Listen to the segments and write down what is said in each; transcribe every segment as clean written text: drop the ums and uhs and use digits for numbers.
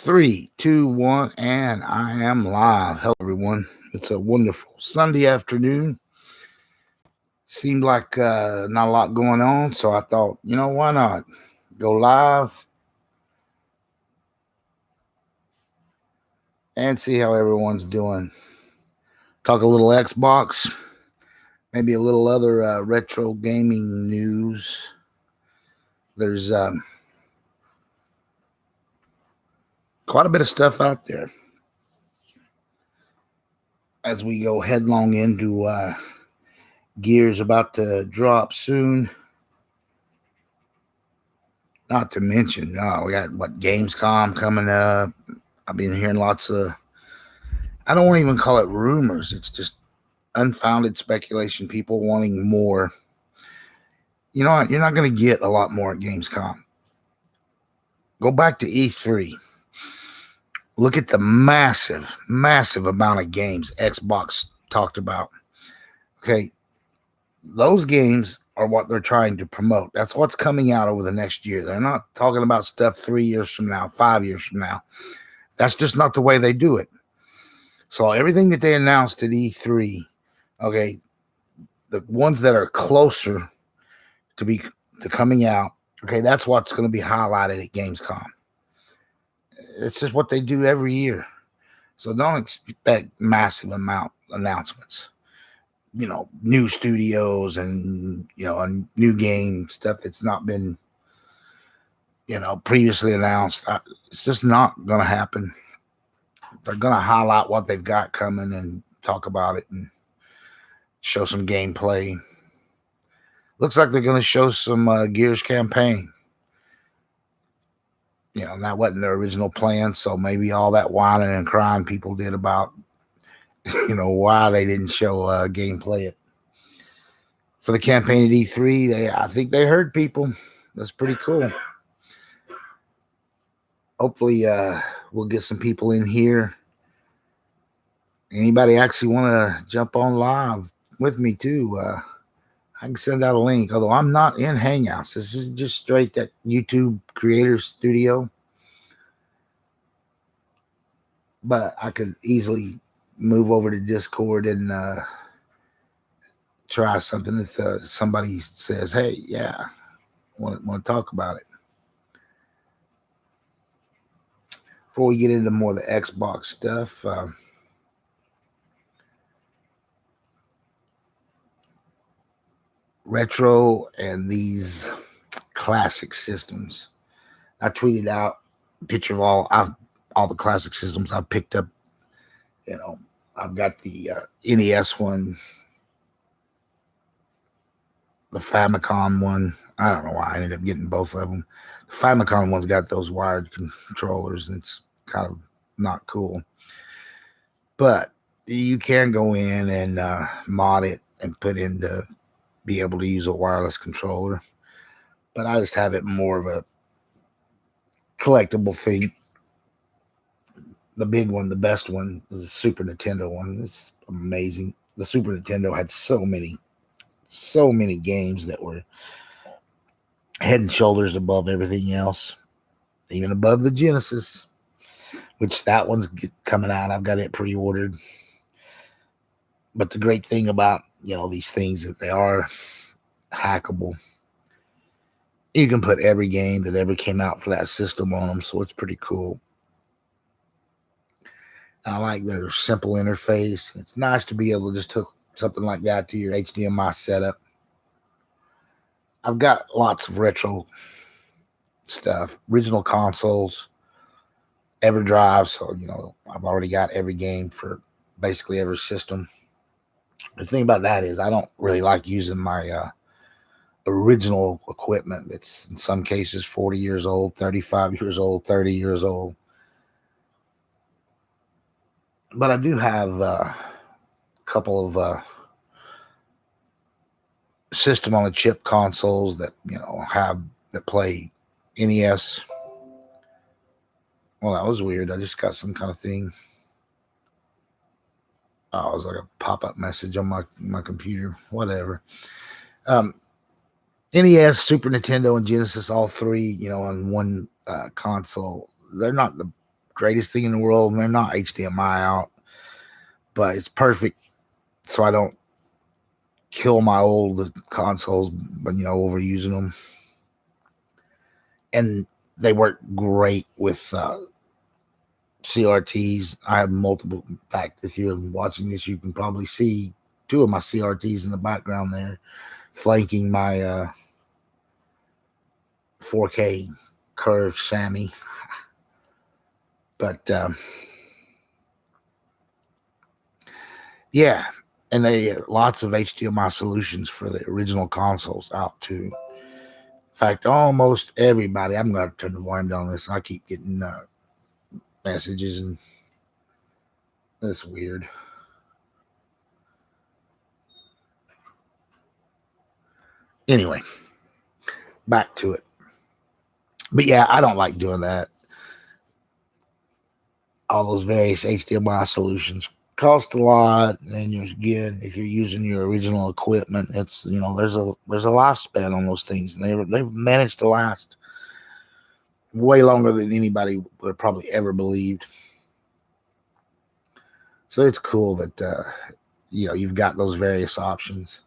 Three, two, one, and I am live. Hello, everyone. It's a wonderful Sunday afternoon. Seemed like not a lot going on, so I thought, why not go live and see how everyone's doing. Talk a little Xbox, maybe a little other retro gaming news. There's quite a bit of stuff out there as we go headlong into Gears about to drop soon. Not to mention, we got Gamescom coming up. I've been hearing lots of, I don't want to even call it rumors. It's just unfounded speculation. People wanting more. You know what? You're not going to get a lot more at Gamescom. Go back to E3. Look at the massive, massive amount of games Xbox talked about. Okay. Those games are what they're trying to promote. That's what's coming out over the next year. They're not talking about stuff 3 years from now, 5 years from now. That's just not the way they do it. So everything that they announced at E3, okay, the ones that are closer to coming out, okay, that's what's going to be highlighted at Gamescom. It's just what they do every year. So don't expect massive amount announcements. New studios and, a new game stuff that's not been, previously announced. It's just not going to happen. They're going to highlight what they've got coming and talk about it and show some gameplay. Looks like they're going to show some Gears campaign. That wasn't their original plan, so maybe all that whining and crying people did about, why they didn't show gameplay for the campaign at E3. I think they heard people. That's pretty cool. Hopefully, we'll get some people in here. Anybody actually want to jump on live with me too? I can send out a link, although I'm not in Hangouts. This is just straight that YouTube Creator Studio. But I could easily move over to Discord and try something if somebody says, hey, yeah, want to talk about it. Before we get into more of the Xbox stuff, retro and these classic systems. I tweeted out a picture of all the classic systems I picked up. I've got the NES one, the Famicom one. I don't know why I ended up getting both of them. The Famicom one's got those wired controllers, and it's kind of not cool. But you can go in and mod it and put in to be able to use a wireless controller. But I just have it more of a collectible thing. The big one, the best one, is the Super Nintendo one. It's amazing. The Super Nintendo had so many games that were head and shoulders above everything else, even above the Genesis, which that one's coming out. I've got it pre-ordered. But the great thing about, these things that they are hackable. You can put every game that ever came out for that system on them, so it's pretty cool. I like their simple interface. It's nice to be able to just hook something like that to your HDMI setup. I've got lots of retro stuff, original consoles, EverDrive. So, I've already got every game for basically every system. The thing about that is I don't really like using my original equipment. That's in some cases 40 years old, 35 years old, 30 years old. But I do have a couple of system on a chip consoles that that play NES. Well, that was weird. I just got some kind of thing. Oh, it was like a pop-up message on my computer. Whatever. NES, Super Nintendo, and Genesis, all three, on one console. They're not greatest thing in the world, and they're not HDMI out, but it's perfect so I don't kill my old consoles, but overusing them. And they work great with CRTs. I have multiple. In fact, if you're watching this, you can probably see two of my CRTs in the background there, flanking my 4K curved Sammy. But yeah, and they lots of HDMI solutions for the original consoles out too. In fact, almost everybody. I'm going to turn the volume down on this. I keep getting messages, and that's weird. Anyway, back to it. But yeah, I don't like doing that. All those various HDMI solutions cost a lot, and you're good if you're using your original equipment. It's there's a lifespan on those things, and they've managed to last way longer than anybody would have probably ever believed. So it's cool that you've got those various options.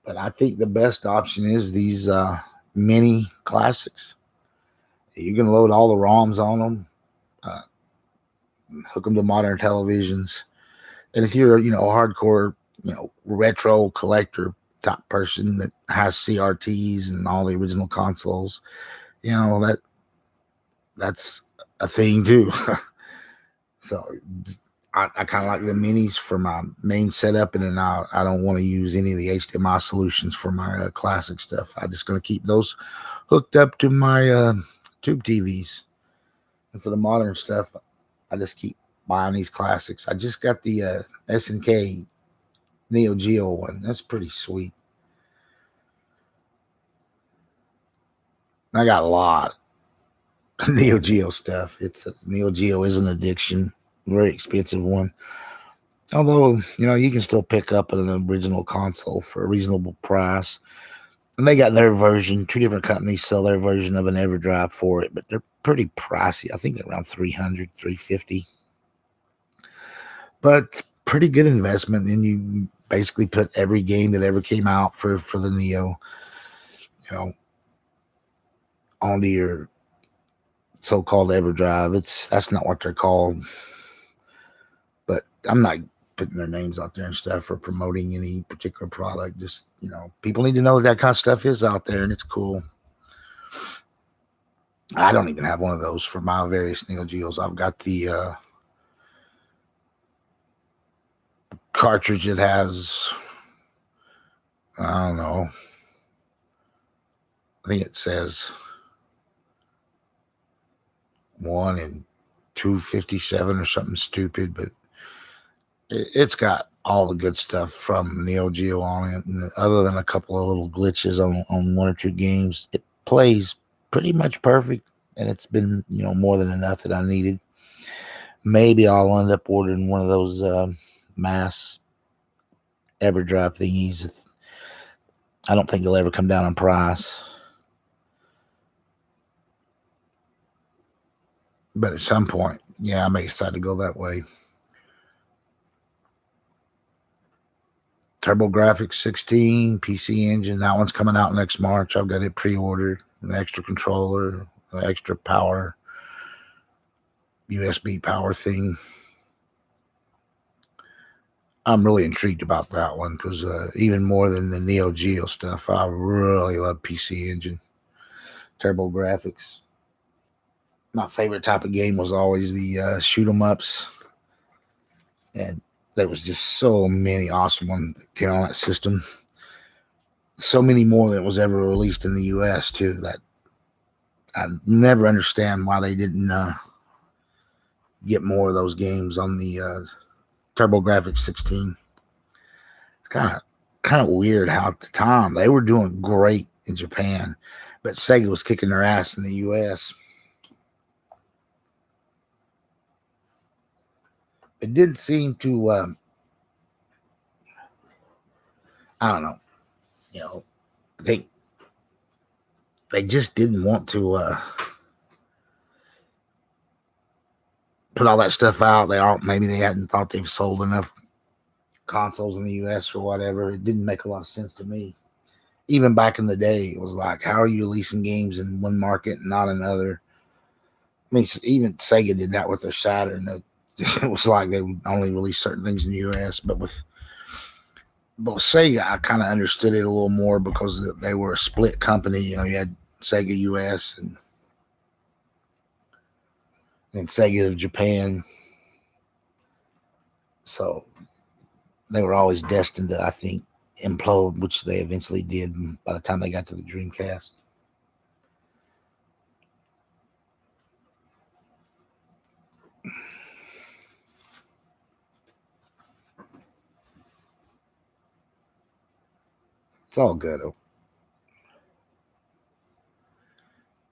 But I think the best option is these mini classics. You can load all the ROMs on them, hook them to modern televisions, and if you're a hardcore retro collector type person that has CRTs and all the original consoles, that's a thing too. So I kind of like the minis for my main setup, and then I don't want to use any of the HDMI solutions for my classic stuff. I'm just going to keep those hooked up to my tube TVs. And for the modern stuff, I just keep buying these classics. I just got the SNK Neo Geo one. That's pretty sweet. I got a lot of Neo Geo stuff. Neo Geo is an addiction, very expensive one. Although, you can still pick up an original console for a reasonable price. And they got their version. Two different companies sell their version of an EverDrive for it, but they're pretty pricey. I think they're around $300, $350. But pretty good investment. And you basically put every game that ever came out for the Neo, onto your so-called EverDrive. That's not what they're called. But I'm not putting their names out there and stuff or promoting any particular product. Just, people need to know that kind of stuff is out there, and it's cool. I don't even have one of those for my various Neo Geos. I've got the cartridge that has, I don't know, I think it says 1 and 257 or something stupid, but it's got all the good stuff from Neo Geo on it, and other than a couple of little glitches on one or two games, it plays pretty much perfect, and it's been more than enough that I needed. Maybe I'll end up ordering one of those mass EverDrive thingies. I don't think they'll ever come down in price, but at some point, I may decide to go that way. TurboGrafx 16 PC Engine. That one's coming out next March. I've got it pre-ordered. An extra controller, an extra power, USB power thing. I'm really intrigued about that one because even more than the Neo Geo stuff, I really love PC Engine. TurboGrafx. My favorite type of game was always the shoot 'em ups, and there was just so many awesome ones that came on that system. So many more than was ever released in the US too. That I never understand why they didn't get more of those games on the TurboGrafx 16. It's kind of weird how at the time they were doing great in Japan, but Sega was kicking their ass in the US. It didn't seem to I don't know, I think they just didn't want to put all that stuff out. Maybe they hadn't thought they've sold enough consoles in the US or whatever. It didn't make a lot of sense to me. Even back in the day, it was like, how are you releasing games in one market and not another? I mean, even Sega did that with their Saturn. It was like they would only release certain things in the US. But with Sega, I kind of understood it a little more because they were a split company. You know, you had Sega US and Sega of Japan. So they were always destined to, I think, implode, which they eventually did by the time they got to the Dreamcast. It's all good.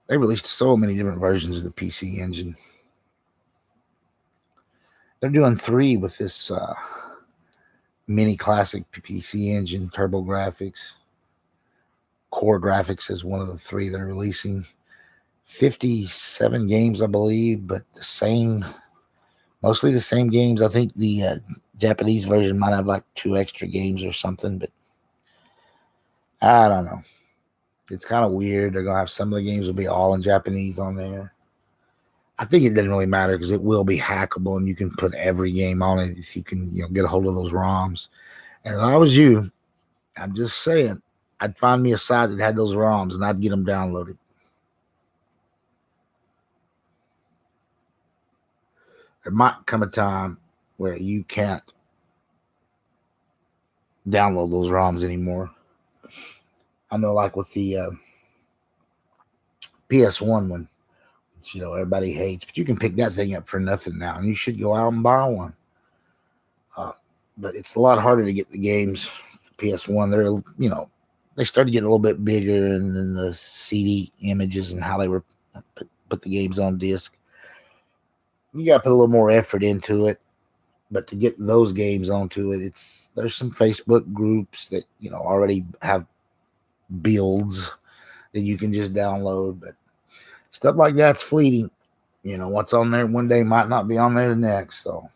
They released so many different versions of the PC Engine. They're doing 3 with this mini classic PC Engine, TurboGrafx. Core Graphics is one of the 3 they're releasing. 57 games, I believe, but mostly the same games. I think the Japanese version might have like 2 extra games or something, but I don't know. It's kind of weird. They're going to have some of the games will be all in Japanese on there. I think it doesn't really matter because it will be hackable and you can put every game on it if you can, get a hold of those ROMs. And if I was you, I'm just saying, I'd find me a site that had those ROMs and I'd get them downloaded. There might come a time where you can't download those ROMs anymore. I know, like with the PS1 one, which, everybody hates, but you can pick that thing up for nothing now, and you should go out and buy one. But it's a lot harder to get the games. PS1, they started getting a little bit bigger, and then the CD images and how they were put the games on disc. You got to put a little more effort into it. But to get those games onto it, there's some Facebook groups that already have builds that you can just download. But stuff like that's fleeting. What's on there one day might not be on there the next. So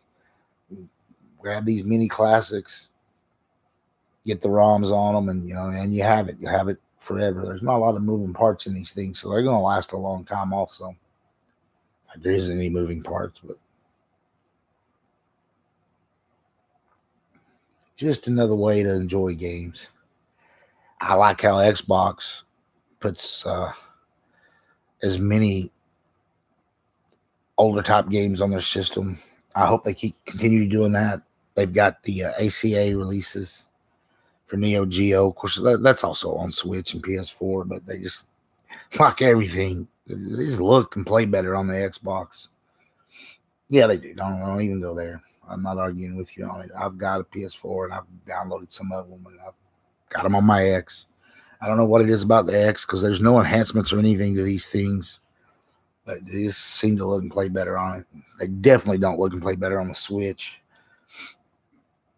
grab these mini classics, get the ROMs on them, and you have it. You have it forever. There's not a lot of moving parts in these things, so they're going to last a long time. Also, there isn't any moving parts, but just another way to enjoy games. I like how Xbox puts as many older type games on their system. I hope they continue doing that. They've got the ACA releases for Neo Geo. Of course, that's also on Switch and PS4, but they just, like everything, they just look and play better on the Xbox. Yeah, they do. Don't even go there. I'm not arguing with you on it. I've got a PS4 and I've downloaded some of them and I've got them on my X. I don't know what it is about the X because there's no enhancements or anything to these things, but they just seem to look and play better on it. They definitely don't look and play better on the Switch.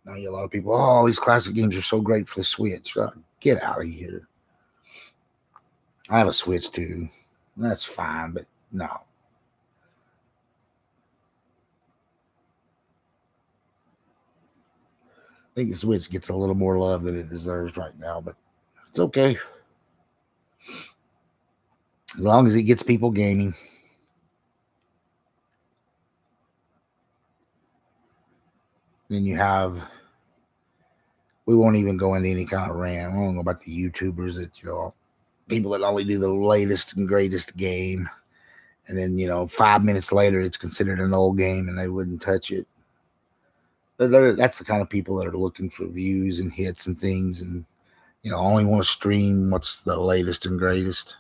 Now you get a lot of people, oh, these classic games are so great for the Switch. Get out of here. I have a Switch too. That's fine, but no. I think the Switch gets a little more love than it deserves right now, but it's okay. As long as it gets people gaming. Then we won't even go into any kind of rant. We won't go about the YouTubers that, people that only do the latest and greatest game. And then, 5 minutes later, it's considered an old game and they wouldn't touch it. That's the kind of people that are looking for views and hits and things and, only want to stream what's the latest and greatest.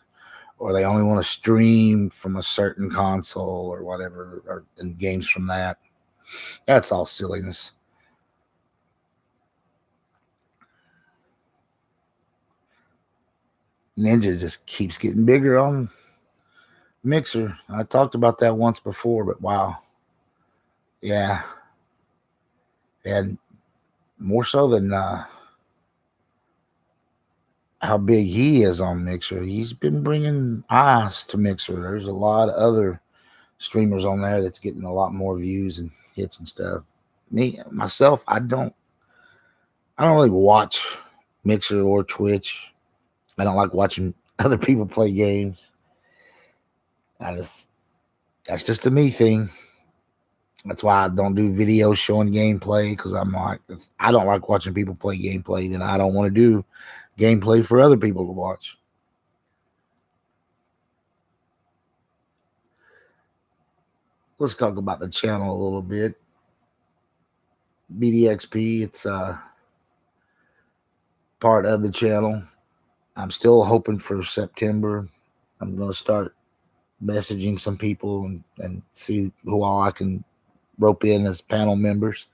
Or they only want to stream from a certain console or whatever, and games from that. That's all silliness. Ninja just keeps getting bigger on Mixer. I talked about that once before, but wow. Yeah. And more so than how big he is on Mixer. He's been bringing eyes to Mixer. There's a lot of other streamers on there that's getting a lot more views and hits and stuff. Me myself, I don't really watch Mixer or Twitch. I don't like watching other people play games. That's just a me thing. That's why I don't do videos showing gameplay, because I'm like, if I don't like watching people play gameplay, then I don't want to do gameplay for other people to watch. Let's talk about the channel a little bit. BDXP, it's part of the channel. I'm still hoping for September. I'm going to start messaging some people and see who all I can rope in as panel members.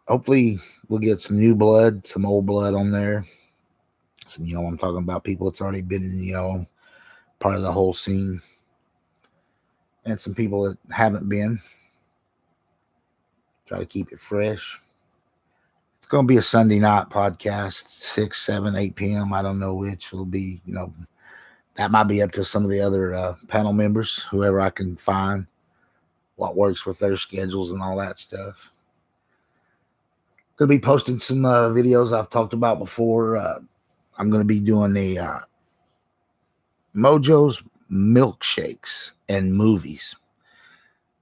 Hopefully we'll get some new blood, some old blood on there. So, I'm talking about people that's already been, part of the whole scene. And some people that haven't been. Try to keep it fresh. It's going to be a Sunday night podcast, 6, 7, 8 p.m. I don't know which will be, that might be up to some of the other panel members, whoever I can find, what works with their schedules and all that stuff. Going to be posting some videos I've talked about before. I'm going to be doing the Mojo's milkshakes and movies.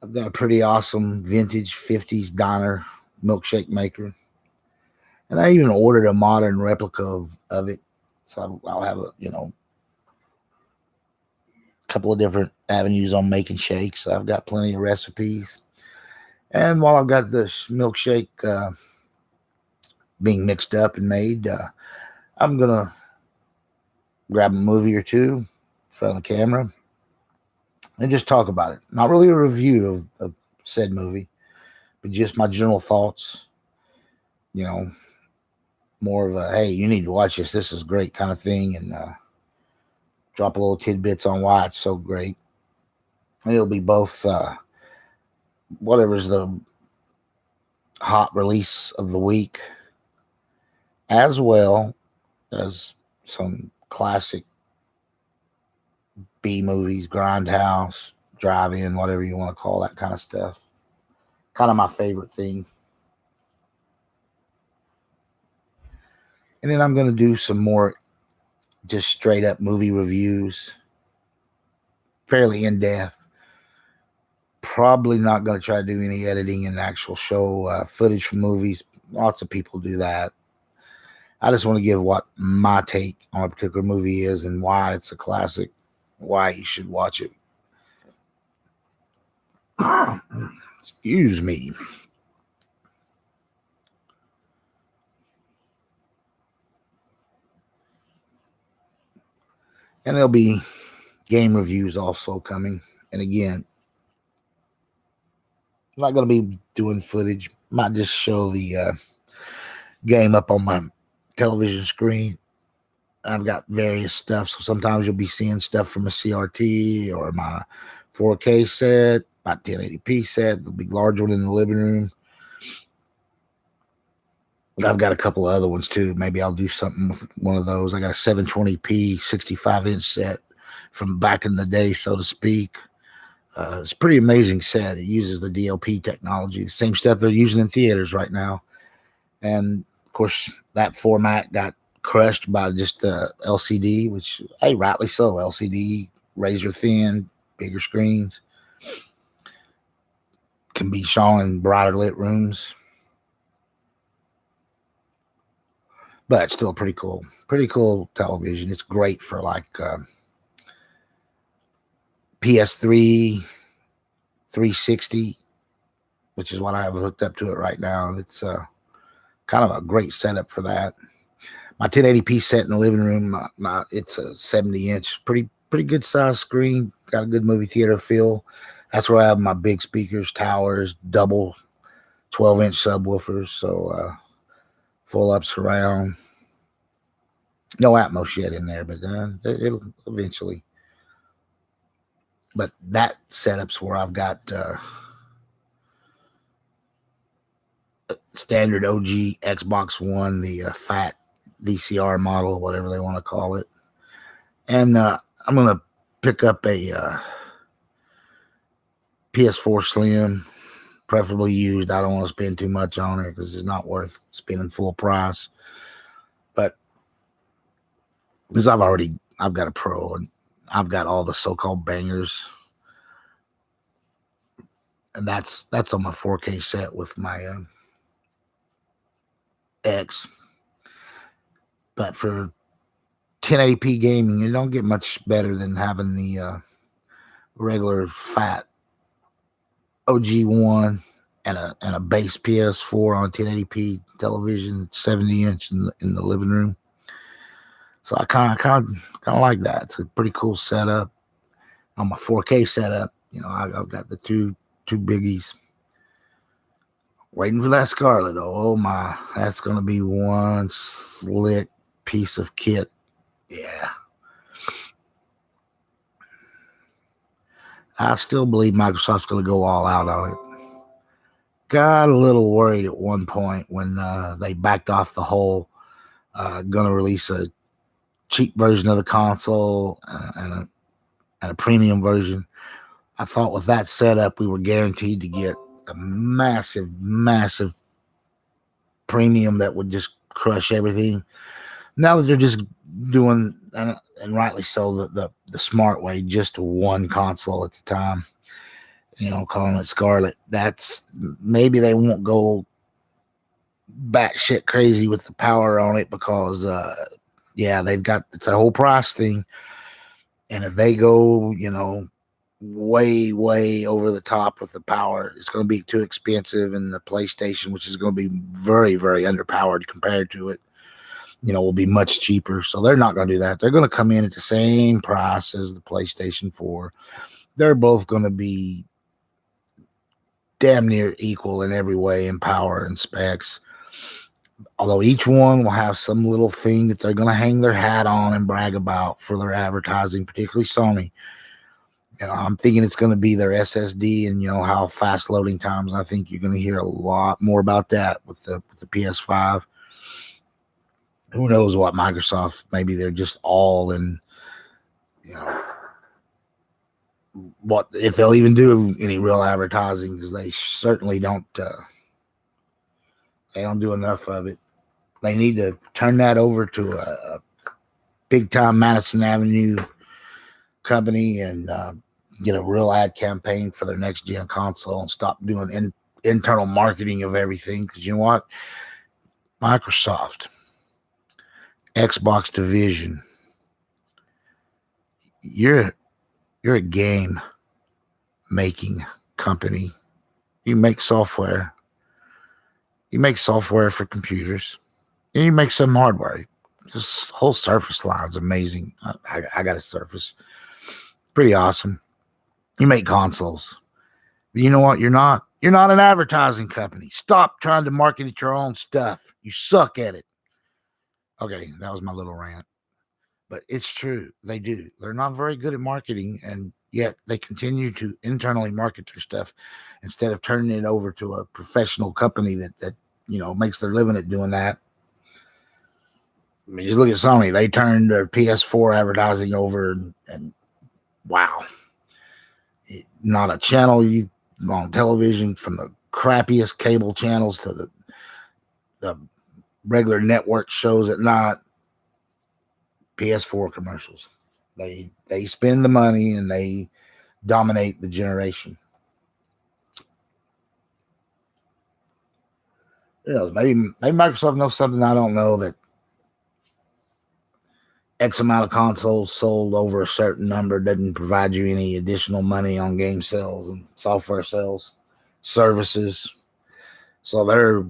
I've got a pretty awesome vintage 50s diner milkshake maker. And I even ordered a modern replica of it. So I'll have a couple of different avenues on making shakes. I've got plenty of recipes. And while I've got this milkshake being mixed up and made, I'm going to grab a movie or two in front of the camera and just talk about it. Not really a review of said movie, but just my general thoughts. More of a, hey, you need to watch this. This is great kind of thing. And drop a little tidbits on why it's so great. And it'll be both whatever's the hot release of the week, as well as some classic B movies, Grindhouse, Drive-In, whatever you want to call that kind of stuff. Kind of my favorite thing. And then I'm going to do some more just straight up movie reviews, fairly in depth. Probably not going to try to do any editing and actual show footage from movies. Lots of people do that. I just want to give what my take on a particular movie is and why it's a classic, why you should watch it. Excuse me. And there'll be game reviews also coming. And again, I'm not going to be doing footage. Might just show the game up on my television screen. I've got various stuff. So sometimes you'll be seeing stuff from a CRT or my 4K set, my 1080p set, the big large one in the living room. I've got a couple of other ones too. Maybe I'll do something with one of those. I got a 720p 65-inch set from back in the day, so to speak. It's a pretty amazing set. It uses the DLP technology, the same stuff they're using in theaters right now. And of course, that format got crushed by just the LCD, which, hey, rightly so. LCD, razor thin, bigger screens, can be shown in brighter lit rooms. But it's still pretty cool television. It's great for like PS3, 360, which is what I have hooked up to it right now. It's kind of a great setup for that. My 1080p set in the living room, it's a 70-inch, pretty good size screen. Got a good movie theater feel. That's where I have my big speakers, towers, double 12-inch subwoofers, so full up surround. No Atmos yet in there, but it'll eventually. But that setup's where I've got standard OG Xbox One, the fat VCR model, whatever they want to call it. And I'm going to pick up a PS4 Slim, preferably used. I don't want to spend too much on it because it's not worth spending full price. But because I've got a Pro and I've got all the so-called bangers, and that's on my 4K set with my X. But for 1080p gaming, you don't get much better than having the regular fat OG1 and a base PS4 on a 1080p television, 70-inch in the living room. So I kind of like that. It's a pretty cool setup. On my 4K setup, I've got the two biggies. Waiting for that Scarlett. Oh my, that's gonna be one slick piece of kit. Yeah. I still believe Microsoft's going to go all out on it. Got a little worried at one point when they backed off the whole going to release a cheap version of the console and a premium version. I thought with that setup, we were guaranteed to get a massive premium that would just crush everything. Now that they're just doing, and rightly so, the smart way, just one console at the time, calling it Scarlett. That's maybe they won't go batshit crazy with the power on it because, they've got, it's a whole price thing. And if they go, way over the top with the power, it's going to be too expensive. And the PlayStation, which is going to be very, very underpowered compared to it, will be much cheaper. So they're not going to do that. They're going to come in at the same price as the PlayStation 4. They're both going to be damn near equal in every way in power and specs. Although each one will have some little thing that they're going to hang their hat on and brag about for their advertising, particularly Sony. I'm thinking it's going to be their SSD and, how fast loading times. I think you're going to hear a lot more about that with the PS5. Who knows what Microsoft, maybe they're just all in, what if they'll even do any real advertising, because they certainly don't do enough of it. They need to turn that over to a big time Madison Avenue company and get a real ad campaign for their next gen console and stop doing internal marketing of everything. Because you know what, Microsoft, Xbox division, you're a game making company. You make software. You make software for computers, and you make some hardware. This whole Surface line's amazing. I got a Surface, pretty awesome. You make consoles. But you know what? You're not an advertising company. Stop trying to market your own stuff. You suck at it. Okay, that was my little rant. But it's true. They do. They're not very good at marketing, and yet they continue to internally market their stuff instead of turning it over to a professional company that makes their living at doing that. I mean, just look at Sony. They turned their PS4 advertising over, and wow. Not a channel on television, from the crappiest cable channels to the regular network shows at night. PS4 commercials. They spend the money and they dominate the generation. Maybe Microsoft knows something I don't know, that X amount of consoles sold over a certain number doesn't provide you any additional money on game sales and software sales, services. So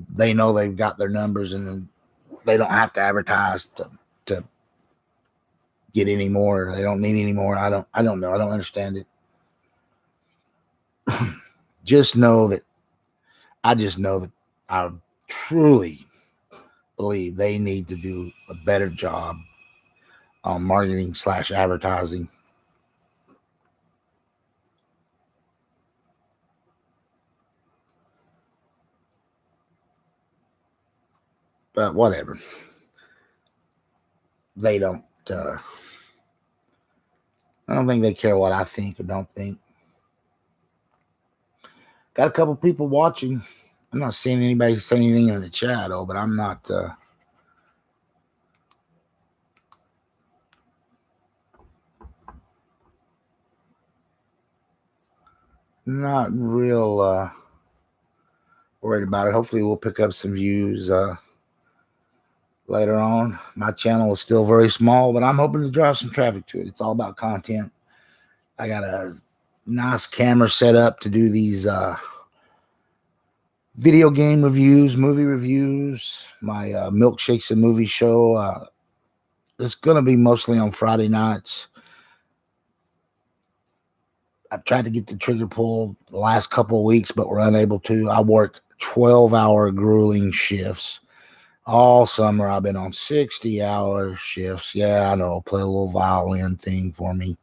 they know they've got their numbers, and they don't have to advertise to get any more. They don't need any more. I don't know. I don't understand it. I just know that I truly believe they need to do a better job on marketing / advertising. But whatever. They don't. I don't think they care what I think or don't think. Got a couple people watching. I'm not seeing anybody say anything in the chat, though, but I'm not real worried about it. Hopefully we'll pick up some views later on. My channel is still very small, but I'm hoping to drive some traffic to it. It's all about content. I got a nice camera set up to do these video game reviews, movie reviews, my milkshakes and movie show. It's going to be mostly on Friday nights. I've tried to get the trigger pulled the last couple of weeks, but we're unable to. I work 12-hour grueling shifts. All summer, I've been on 60-hour shifts. Yeah, I know. Play a little violin thing for me.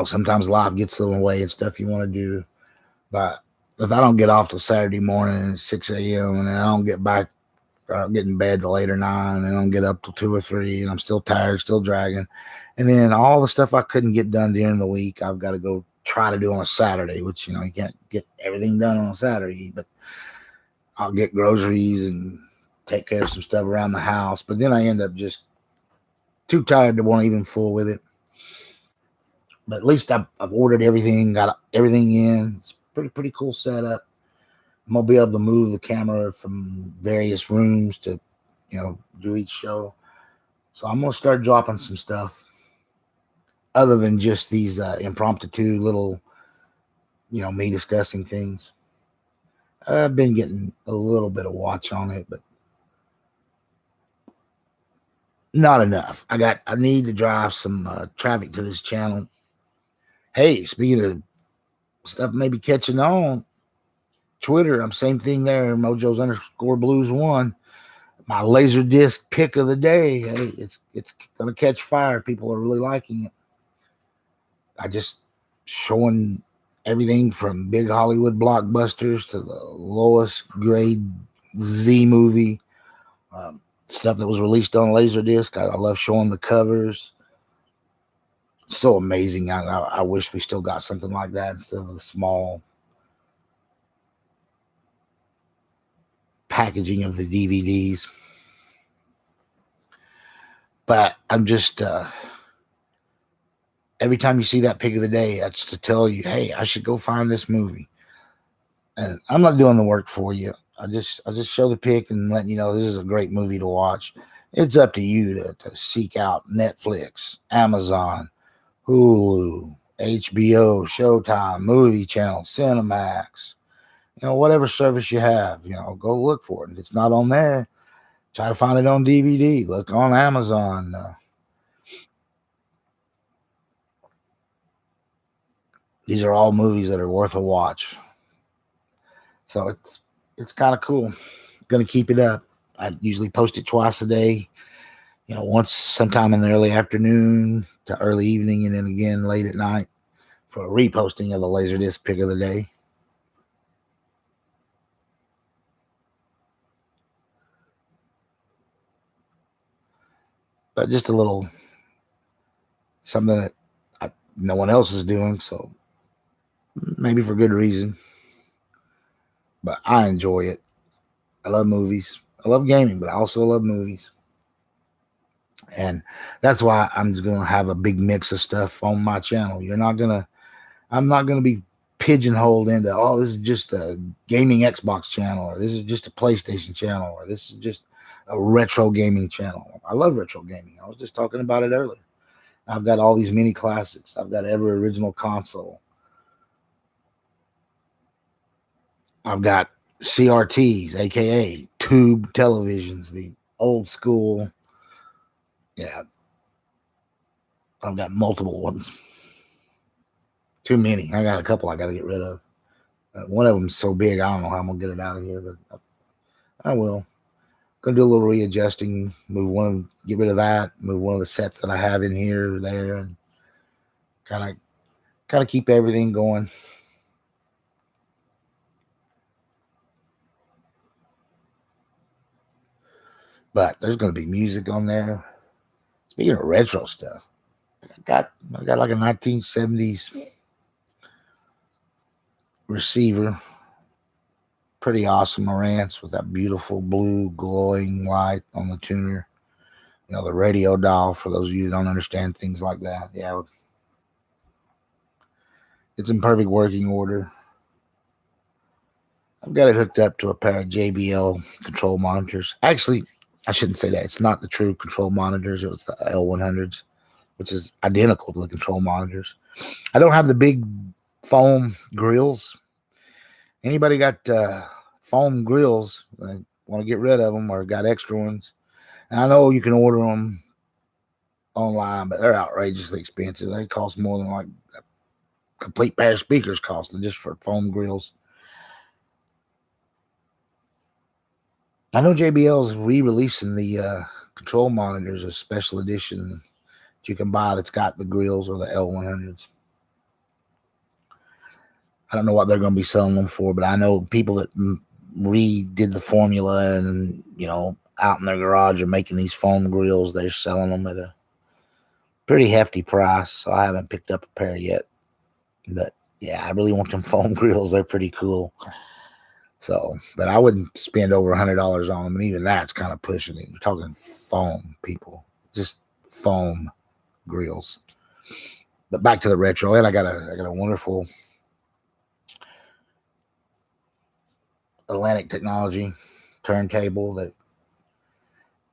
Sometimes life gets in the way and stuff you want to do. But if I don't get off till Saturday morning at 6 a.m. and then I don't get back, I get in bed till 8 or 9, and I don't get up till 2 or 3, and I'm still tired, still dragging. And then all the stuff I couldn't get done during the week, I've got to go try to do on a Saturday, which, you can't get everything done on a Saturday, but I'll get groceries and take care of some stuff around the house. But then I end up just too tired to want to even fool with it. But at least I've ordered everything, got everything in. It's pretty cool setup. I'm going to be able to move the camera from various rooms to, do each show. So I'm going to start dropping some stuff other than just these impromptu little, me discussing things. I've been getting a little bit of watch on it, but not enough. I need to drive some traffic to this channel. Hey, speaking of stuff maybe catching on, Twitter, I'm same thing there. Mojo's _blues1. My Laserdisc pick of the day. Hey, it's gonna catch fire. People are really liking it. I just showing everything from big Hollywood blockbusters to the lowest grade Z movie, stuff that was released on Laserdisc. I love showing the covers. So amazing. I wish we still got something like that instead of the small packaging of the DVDs. But I'm just every time you see that pick of the day, that's to tell you, hey, I should go find this movie. And I'm not doing the work for you. I just show the pick and letting you know this is a great movie to watch. It's up to you to seek out Netflix, Amazon, Hulu, HBO, Showtime, Movie Channel, Cinemax, whatever service you have, go look for it. If it's not on there, try to find it on DVD. Look on Amazon. These are all movies that are worth a watch. So it's kind of cool. Going to keep it up. I usually post it twice a day. Once sometime in the early afternoon to early evening, and then again late at night for a reposting of the Laserdisc pick of the day. But just a little something that no one else is doing, so maybe for good reason. But I enjoy it. I love movies. I love gaming, but I also love movies. And that's why I'm just going to have a big mix of stuff on my channel. I'm not going to be pigeonholed into, this is just a gaming Xbox channel, or this is just a PlayStation channel, or this is just a retro gaming channel. I love retro gaming. I was just talking about it earlier. I've got all these mini classics. I've got every original console. I've got CRTs, aka tube televisions, the old school. Yeah, I've got multiple ones. Too many. I got a couple I got to get rid of. One of them's so big, I don't know how I'm going to get it out of here, but I will. Going to do a little readjusting, get rid of that, move one of the sets that I have in here or there, and kind of keep everything going. But there's going to be music on there. Speaking of retro stuff, I got like a 1970s receiver. Pretty awesome Marantz with that beautiful blue glowing light on the tuner. You know, the radio dial, for those of you that don't understand things like that. Yeah, it's in perfect working order. I've got it hooked up to a pair of JBL control monitors. Actually, I shouldn't say that. It's not the true control monitors. It was the L100s, which is identical to the control monitors. I don't have the big foam grills. Anybody got foam grills, want to get rid of them or got extra ones? And I know you can order them online, but they're outrageously expensive. They cost more than like a complete pair of speakers cost just for foam grills. I know JBL is re-releasing the control monitors, a special edition that you can buy that's got the grills or the L100s. I don't know what they're going to be selling them for, but I know people that redid the formula and, you know, out in their garage are making these foam grills. They're selling them at a pretty hefty price, so I haven't picked up a pair yet. But yeah, I really want them foam grills. They're pretty cool. So, but I wouldn't spend over $100 on them, and even that's kind of pushing it. We're talking foam, people, just foam grills. But back to the retro, and I got a wonderful Atlantic Technology turntable that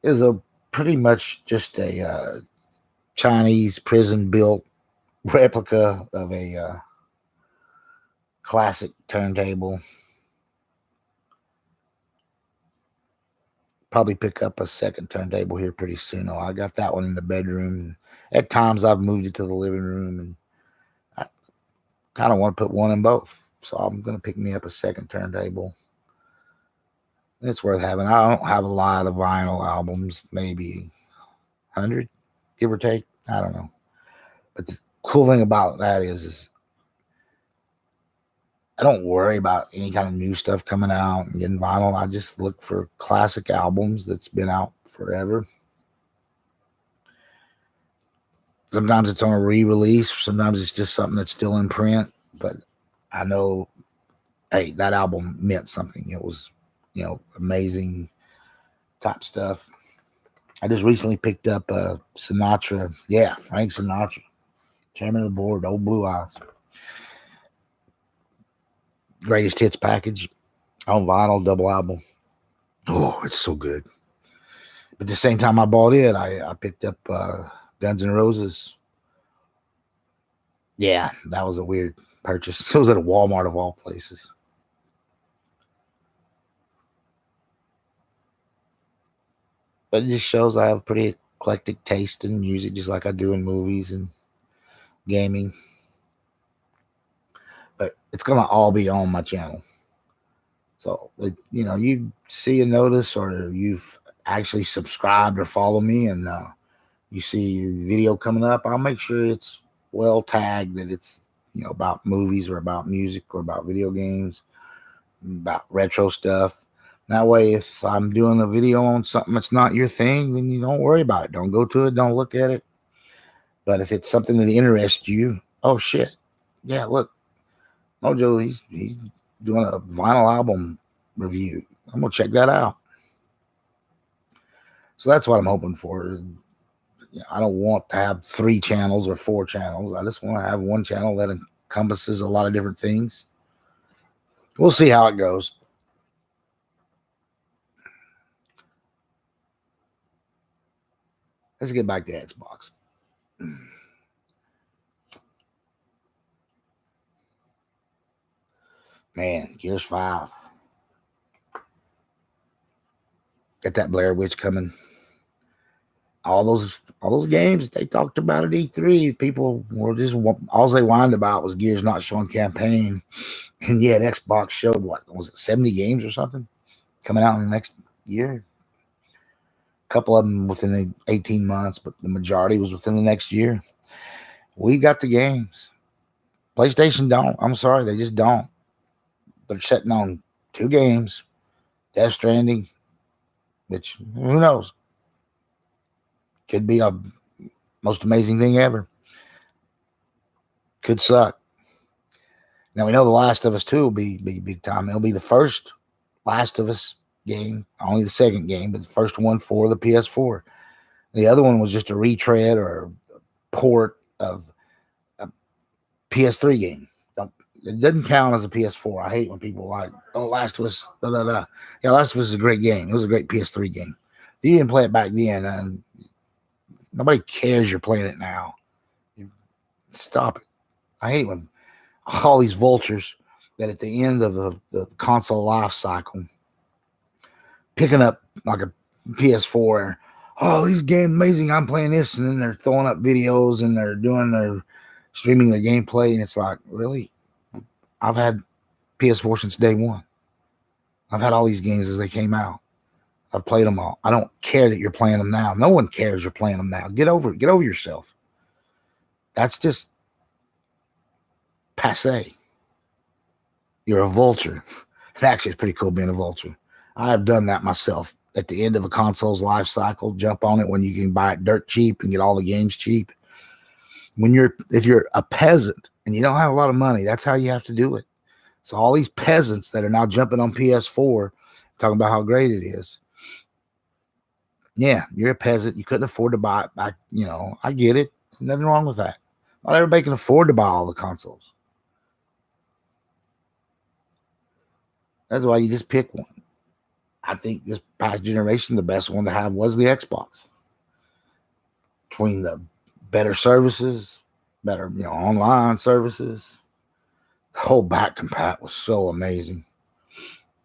is a pretty much just a Chinese prison built replica of a classic turntable. Probably pick up a second turntable here pretty soon. I got that one in the bedroom. At times I've moved it to the living room, and I kind of want to put one in both. So I'm going to pick me up a second turntable. It's worth having. I don't have a lot of vinyl albums, maybe 100, give or take. I don't know. But the cool thing about that is I don't worry about any kind of new stuff coming out and getting vinyl. I just look for classic albums that's been out forever. Sometimes it's on a re-release. Sometimes it's just something that's still in print. But I know, hey, that album meant something. It was, you know, amazing top stuff. I just recently picked up Sinatra. Yeah, Frank Sinatra, chairman of the board, Old Blue Eyes. Greatest hits package on vinyl, double album. Oh, it's so good. But at the same time I bought it, I picked up Guns N' Roses. Yeah, that was a weird purchase. It was at a Walmart of all places. But it just shows I have pretty eclectic taste in music, just like I do in movies and gaming. But it's going to all be on my channel. So, you know, you see a notice or you've actually subscribed or follow me and you see a video coming up, I'll make sure it's well tagged that it's, you know, about movies or about music or about video games, about retro stuff. That way, if I'm doing a video on something that's not your thing, then you don't worry about it. Don't go to it. Don't look at it. But if it's something that interests you, oh shit, yeah, look, Mojo, he's doing a vinyl album review. I'm gonna check that out. So that's what I'm hoping for. You know, I don't want to have 3 channels or 4 channels. I just want to have one channel that encompasses a lot of different things. We'll see how it goes. Let's get back to Xbox. Man, Gears 5. Got that Blair Witch coming. All those games they talked about at E3, people were just all they whined about was Gears not showing campaign, and yet Xbox showed what was it, 70 games or something coming out in the next year. A couple of them within the 18 months, but the majority was within the next year. We got the games. PlayStation don't. I'm sorry, they just don't. They're sitting on 2 games, Death Stranding, which who knows, could be a most amazing thing ever. Could suck. Now we know The Last of Us 2 will be big time. It'll be the first Last of Us game, only the second game, but the first one for the PS4. The other one was just a retread or a port of a PS3 game. It doesn't count as a PS4. I hate when people like, oh, Last of Us, da da da. Yeah, Last of Us is a great game. It was a great PS3 game. You didn't play it back then, and nobody cares you're playing it now. Stop it. I hate when all these vultures that at the end of the console life cycle picking up like a PS4 and, oh, these games amazing, I'm playing this, and then they're throwing up videos and they're doing their streaming their gameplay, and it's like, really? I've had PS4 since day one. I've had all these games as they came out. I've played them all. I don't care that you're playing them now. No one cares you're playing them now. Get over it. Get over yourself. That's just passe. You're a vulture. And actually, it's pretty cool being a vulture. I have done that myself. At the end of a console's life cycle, jump on it when you can buy it dirt cheap and get all the games cheap. If you're a peasant and you don't have a lot of money, that's how you have to do it. So all these peasants that are now jumping on PS4, talking about how great it is. Yeah, you're a peasant. You couldn't afford to buy it. I get it. Nothing wrong with that. Not everybody can afford to buy all the consoles. That's why you just pick one. I think this past generation, the best one to have was the Xbox. Between the better services, better, online services, the whole back compat was so amazing.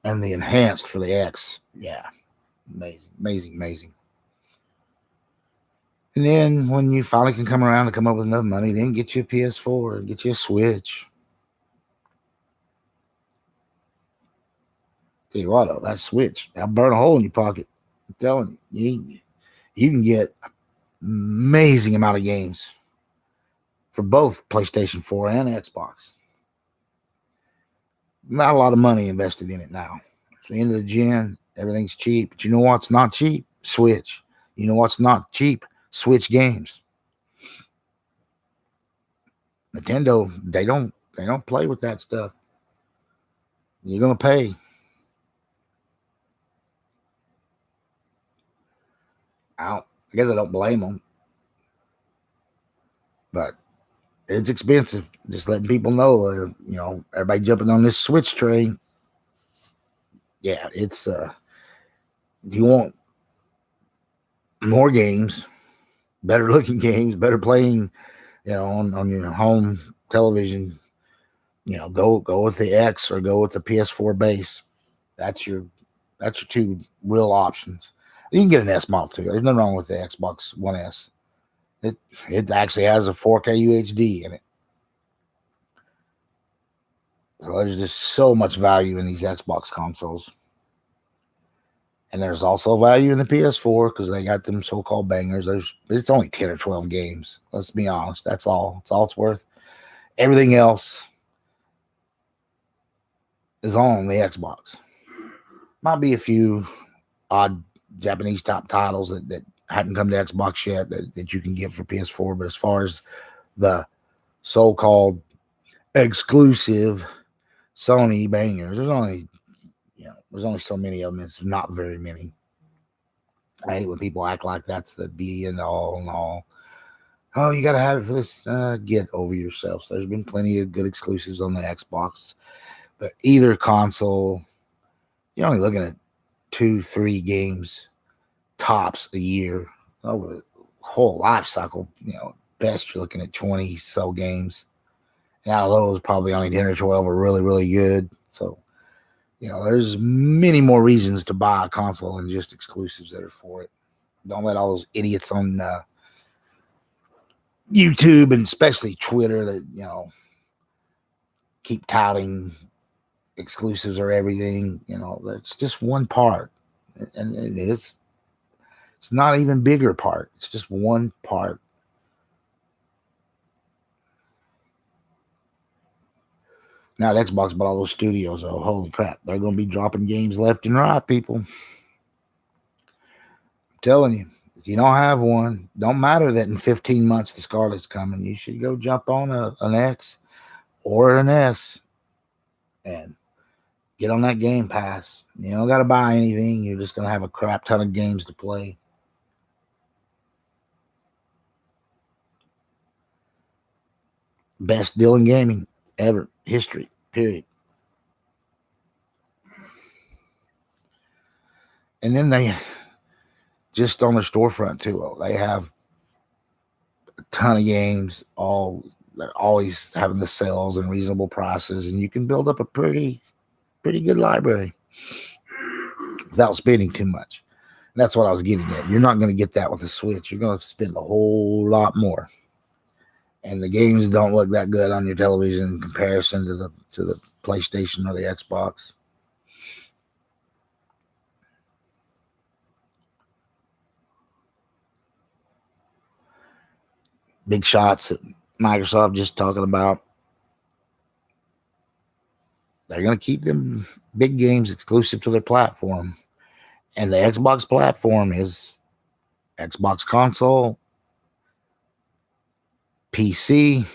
And the enhanced for the X, yeah, amazing. And then when you finally can come around and come up with enough money, then get you a PS4, get you a Switch. Tell you what, that Switch, that'll burn a hole in your pocket. I'm telling you, you can get an amazing amount of games for both PlayStation 4 and Xbox. Not a lot of money invested in it now. At the end of the gen, everything's cheap. But you know what's not cheap? Switch. You know what's not cheap? Switch games. Nintendo, they don't play with that stuff. You're gonna pay. I guess I don't blame them, but it's expensive. Just letting people know, everybody jumping on this Switch train. Yeah, it's if you want more games, better looking games, better playing, on your home television, go with the X or go with the PS4 base. That's your two real options. You can get an S model too. There's nothing wrong with the Xbox One S. It actually has a 4K UHD in it. So there's just so much value in these Xbox consoles. And there's also value in the PS4 because they got them so-called bangers. It's only 10 or 12 games. Let's be honest. That's all. It's all it's worth. Everything else is on the Xbox. Might be a few odd Japanese top titles that hadn't come to Xbox yet that you can get for PS4. But as far as the so-called exclusive Sony bangers, there's only so many of them. It's not very many. I hate when people act like that's the be and all and all. Oh, you got to have it for this. Get over yourself. So there's been plenty of good exclusives on the Xbox. But either console, you're only looking at 2-3 games tops a year over the whole life cycle. Best you're looking at 20 so games. And out of those, probably only 10 or 12 are really, really good. So, there's many more reasons to buy a console than just exclusives that are for it. Don't let all those idiots on YouTube and especially Twitter that, keep touting exclusives or everything. That's just one part. And it's not even bigger part. It's just one part. Now at Xbox bought all those studios. Oh, holy crap. They're going to be dropping games left and right, people. I'm telling you, if you don't have one, don't matter that in 15 months the Scarlet's coming. You should go jump on an X or an S and get on that Game Pass. You don't got to buy anything. You're just going to have a crap ton of games to play. Best deal in gaming ever. History, period. And then they, just on their storefront too, they have a ton of games. They're always having the sales and reasonable prices, and you can build up a pretty good library without spending too much. And that's what I was getting at. You're not going to get that with the Switch. You're going to spend a whole lot more, and the games don't look that good on your television in comparison to the PlayStation or the Xbox. Big shots at Microsoft just talking about they're going to keep them big games exclusive to their platform. And the Xbox platform is Xbox console, PC,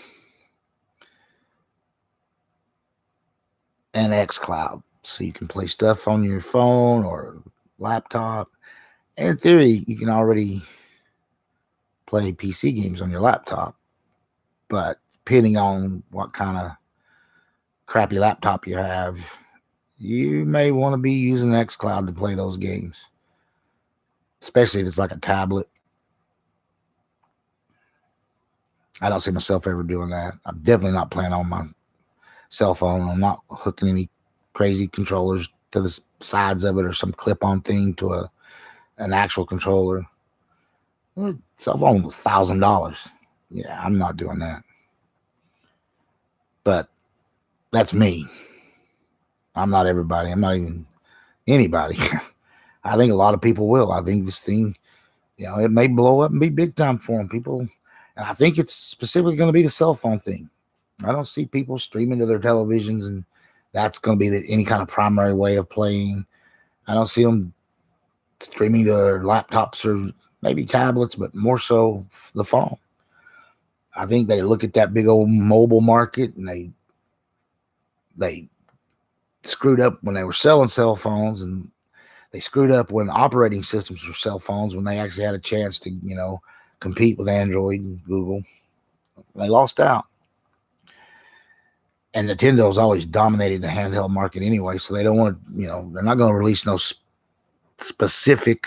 and xCloud. So you can play stuff on your phone or laptop. And in theory, you can already play PC games on your laptop. But depending on what kind of crappy laptop you have, you may want to be using xCloud to play those games, especially if it's like a tablet. I don't see myself ever doing that. I'm definitely not playing on my cell phone. I'm not hooking any crazy controllers to the sides of it or some clip-on thing to an actual controller. Cell phone was $1,000. Yeah, I'm not doing that. But that's me. I'm not everybody. I'm not even anybody. I think a lot of people will. I think this thing, it may blow up and be big time for them. People, and I think it's specifically going to be the cell phone thing. I don't see people streaming to their televisions, and that's going to be any kind of primary way of playing. I don't see them streaming to their laptops or maybe tablets, but more so the phone. I think they look at that big old mobile market, and they screwed up when they were selling cell phones, and they screwed up when operating systems were cell phones, when they actually had a chance to, compete with Android and Google. They lost out. And Nintendo's always dominated the handheld market anyway, so they don't want to, they're not going to release no specific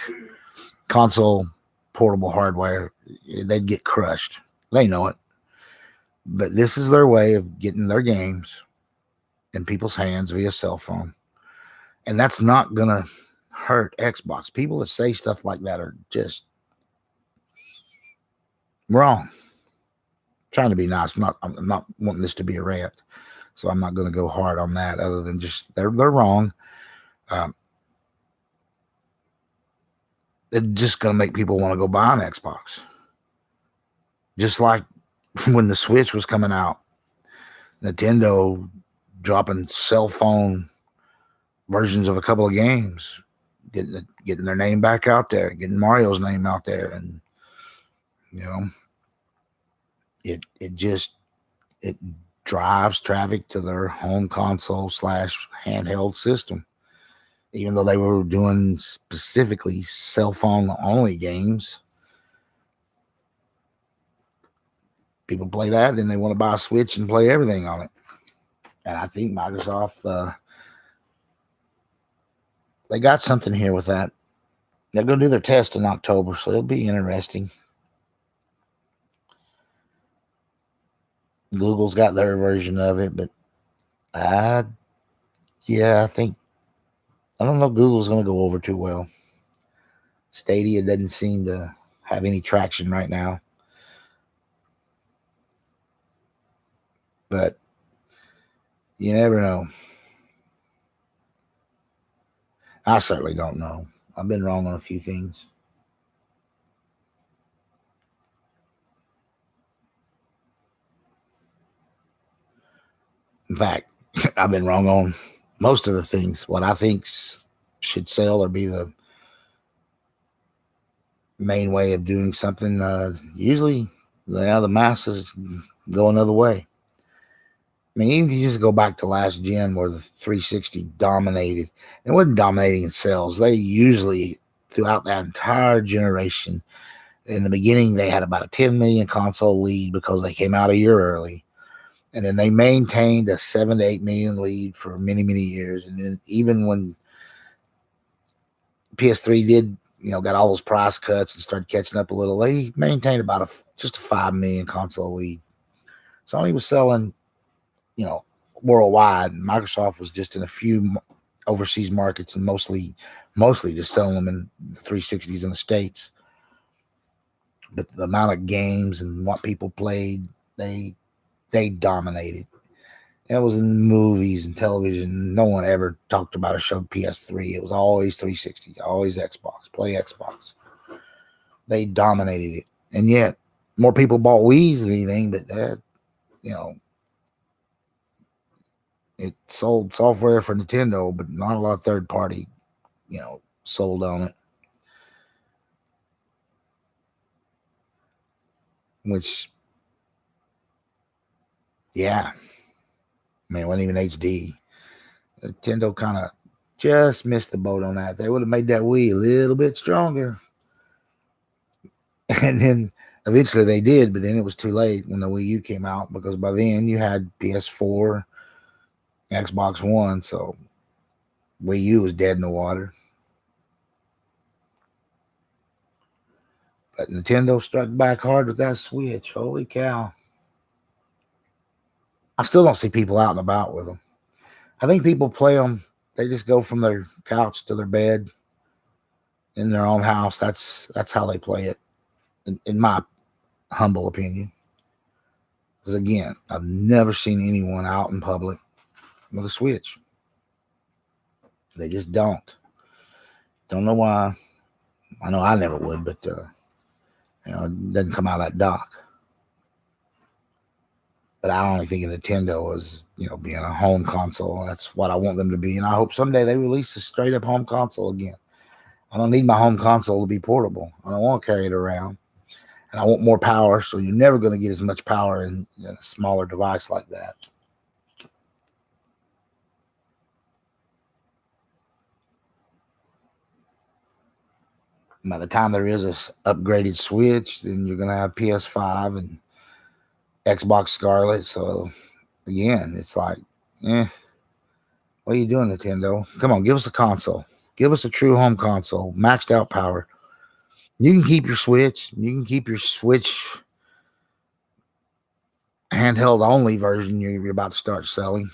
console portable hardware. They'd get crushed. They know it. But this is their way of getting their games in people's hands via cell phone. And that's not going to hurt Xbox. People that say stuff like that are just wrong. I'm trying to be nice. I'm not wanting this to be a rant. So I'm not going to go hard on that other than just they're wrong. It's just going to make people want to go buy an Xbox. Just like when the Switch was coming out, Nintendo dropping cell phone versions of a couple of games, getting their name back out there, getting Mario's name out there, and it drives traffic to their home console / handheld system. Even though they were doing specifically cell phone only games, people play that, then they want to buy a Switch and play everything on it. And I think Microsoft, they got something here with that. They're going to do their test in October, so it'll be interesting. Google's got their version of it, but I think, I don't know, Google's going to go over too well. Stadia doesn't seem to have any traction right now. But you never know. I certainly don't know. I've been wrong on a few things. In fact, I've been wrong on most of the things. What I think should sell or be the main way of doing something, usually the masses go another way. I mean, even if you just go back to last gen where the 360 dominated, it wasn't dominating in sales. They usually, throughout that entire generation, in the beginning, they had about a 10 million console lead because they came out a year early. And then they maintained a 7 to 8 million lead for many, many years. And then even when PS3 did, got all those price cuts and started catching up a little, they maintained about just a 5 million console lead. Sony was selling, worldwide. Microsoft was just in a few overseas markets and mostly just selling them in the 360s in the States. But the amount of games and what people played, they dominated. It was in movies and television. No one ever talked about or showed PS3. It was always 360, always Xbox, play Xbox. They dominated it. And yet, more people bought Wii's than anything, but that, it sold software for Nintendo, but not a lot of third party, sold on it. Which, yeah, I mean, it wasn't even HD. Nintendo kind of just missed the boat on that. They would have made that Wii a little bit stronger. And then eventually they did, but then it was too late when the Wii U came out because by then you had PS4, Xbox One, so Wii U was dead in the water. But Nintendo struck back hard with that Switch. Holy cow. I still don't see people out and about with them. I think people play them. They just go from their couch to their bed in their own house. That's how they play it, in my humble opinion. Because again, I've never seen anyone out in public with a Switch. They just don't. Don't know why. I know I never would, but it doesn't come out of that dock. But I only think of Nintendo as, being a home console. That's what I want them to be. And I hope someday they release a straight up home console again. I don't need my home console to be portable. I don't want to carry it around. And I want more power. So you're never going to get as much power in a smaller device like that. By the time there is a upgraded Switch, then you're going to have PS5 and Xbox Scarlet. So again, it's like, what are you doing, Nintendo? Come on, give us a console. Give us a true home console, maxed out power. You can keep your Switch. You can keep your Switch handheld only version you're about to start selling.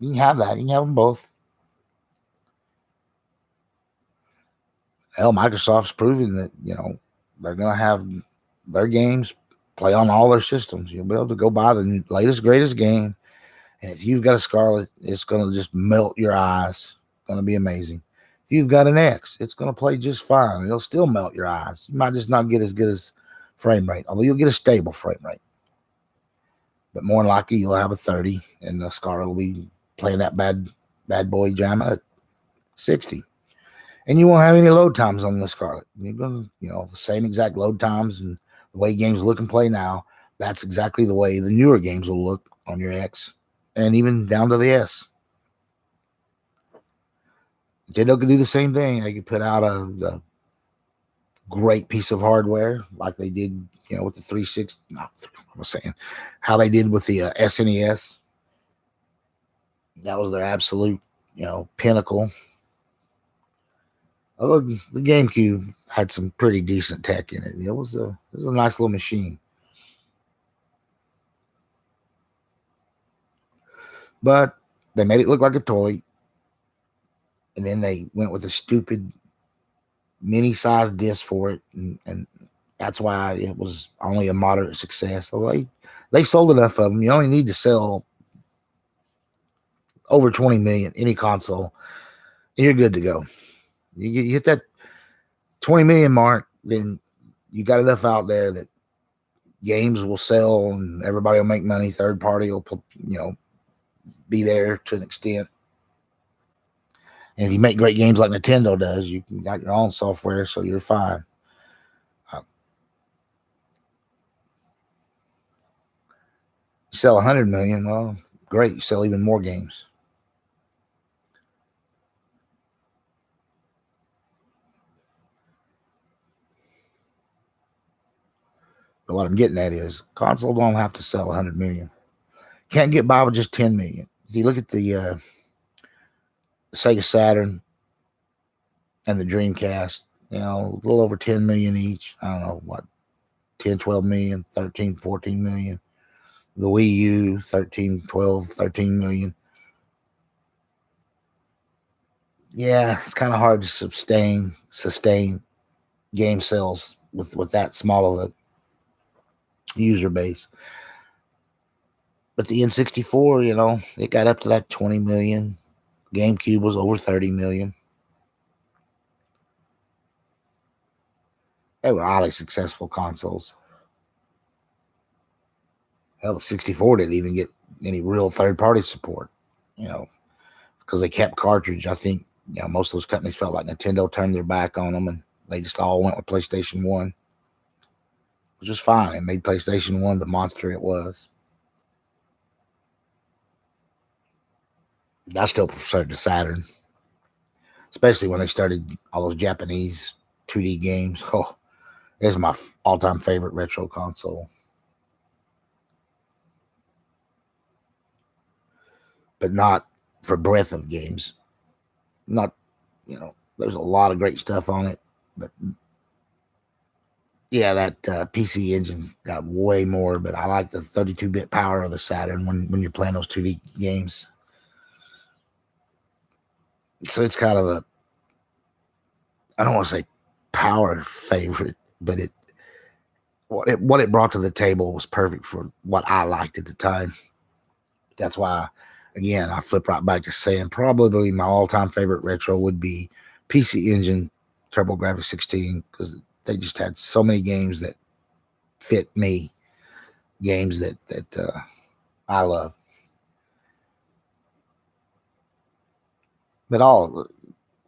You can have that. You can have them both. Hell, Microsoft's proving that, they're going to have their games play on all their systems. You'll be able to go buy the latest, greatest game. And if you've got a Scarlet, it's going to just melt your eyes. It's going to be amazing. If you've got an X, it's going to play just fine. It'll still melt your eyes. You might just not get as good as frame rate, although you'll get a stable frame rate. But more than likely, you'll have a 30, and the Scarlet will be playing that bad boy JAMA at 60. And you won't have any load times on the Scarlet. You're going to, the same exact load times and the way games look and play now. That's exactly the way the newer games will look on your X and even down to the S. Nintendo could do the same thing. They could put out a great piece of hardware like they did, with the 360. No, I was saying how they did with the SNES. That was their absolute, pinnacle. Although the GameCube had some pretty decent tech in it. It was a nice little machine. But they made it look like a toy. And then they went with a stupid mini-sized disc for it. And that's why it was only a moderate success. So they sold enough of them. You only need to sell over 20 million, any console, and you're good to go. You hit that 20 million mark, then you got enough out there that games will sell and everybody will make money. Third party will, be there to an extent. And if you make great games like Nintendo does, you got your own software, so you're fine. You sell 100 million, well, great. You sell even more games. But what I'm getting at is console don't have to sell 100 million. Can't get by with just 10 million. If you look at the Sega Saturn and the Dreamcast, a little over 10 million each. I don't know what, 10, 12 million, 13, 14 million. The Wii U, 13, 12, 13 million. Yeah, it's kind of hard to sustain game sales with that small of a user base. But the N64, it got up to that 20 million. GameCube was over 30 million. They were highly successful consoles. Hell, the 64 didn't even get any real third-party support, because they kept cartridge. I think, most of those companies felt like Nintendo turned their back on them, and they just all went with PlayStation 1, which was fine. It made PlayStation 1 the monster it was. I still prefer the Saturn, especially when they started all those Japanese 2D games. Oh, it's my all-time favorite retro console. But not for breadth of games. Not, there's a lot of great stuff on it, but yeah, that PC engine got way more. But I like the 32-bit power of the Saturn when you're playing those 2D games. So it's kind of I don't want to say power favorite, but what it brought to the table was perfect for what I liked at the time. That's why, again, I flip right back to saying probably my all-time favorite retro would be PC Engine TurboGrafx 16, because they just had so many games that fit me, games that I love. But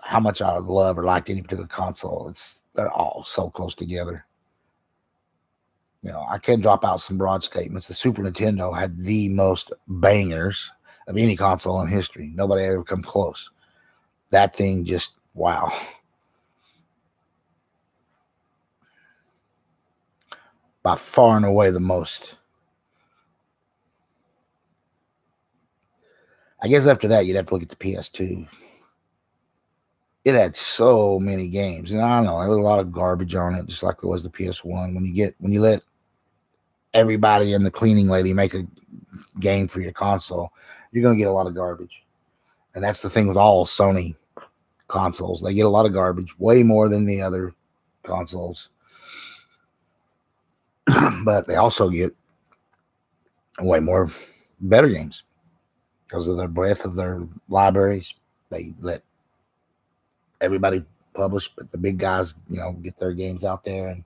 how much I love or liked any particular console, they're all so close together. I can drop out some broad statements. The Super Nintendo had the most bangers of any console in history. Nobody ever come close. That thing just, wow. By far and away the most. I guess after that, you'd have to look at the PS2. It had so many games. And I don't know, there was a lot of garbage on it, just like there was the PS1. When you let everybody and the cleaning lady make a game for your console, you're going to get a lot of garbage. And that's the thing with all Sony consoles. They get a lot of garbage, way more than the other consoles. But they also get way more better games because of the breadth of their libraries. They let everybody publish, but the big guys, get their games out there. And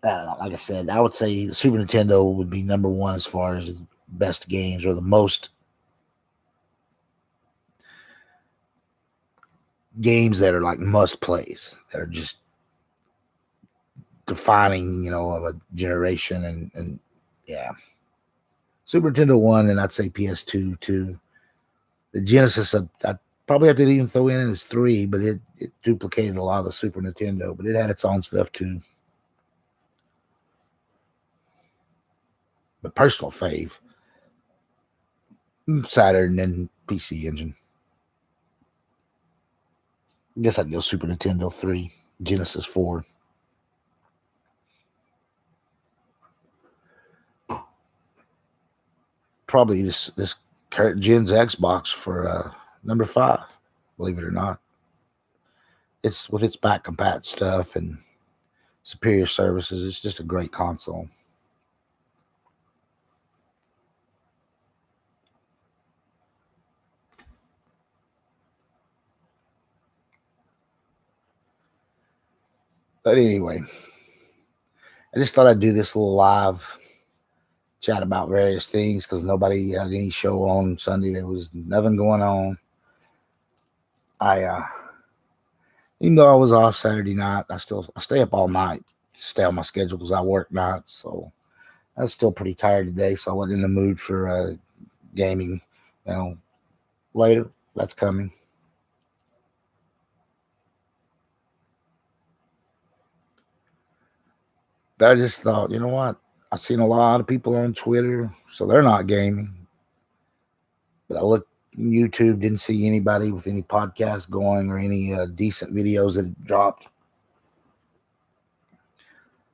I don't know, like I said, I would say the Super Nintendo would be number one as far as best games or the most games that are like must plays, that are just defining, of a generation. And yeah, Super Nintendo 1, and I'd say PS2 too. The Genesis, I'd probably have to even throw in as 3, but it duplicated a lot of the Super Nintendo, but it had its own stuff too. But personal fave, Saturn and PC Engine. I guess I'd go Super Nintendo 3, Genesis 4. Probably this current gen's Xbox for number 5, believe it or not. It's with its back compat stuff and superior services. It's just a great console. But anyway, I just thought I'd do this little live chat about various things because nobody had any show on Sunday. There was nothing going on. Even though I was off Saturday night, I stay up all night to stay on my schedule because I work nights. So I was still pretty tired today, so I wasn't in the mood for gaming. You know, later, that's coming. But I just thought, you know what? I've seen a lot of people on Twitter, so they're not gaming. But I looked YouTube, didn't see anybody with any podcasts going or any decent videos that dropped.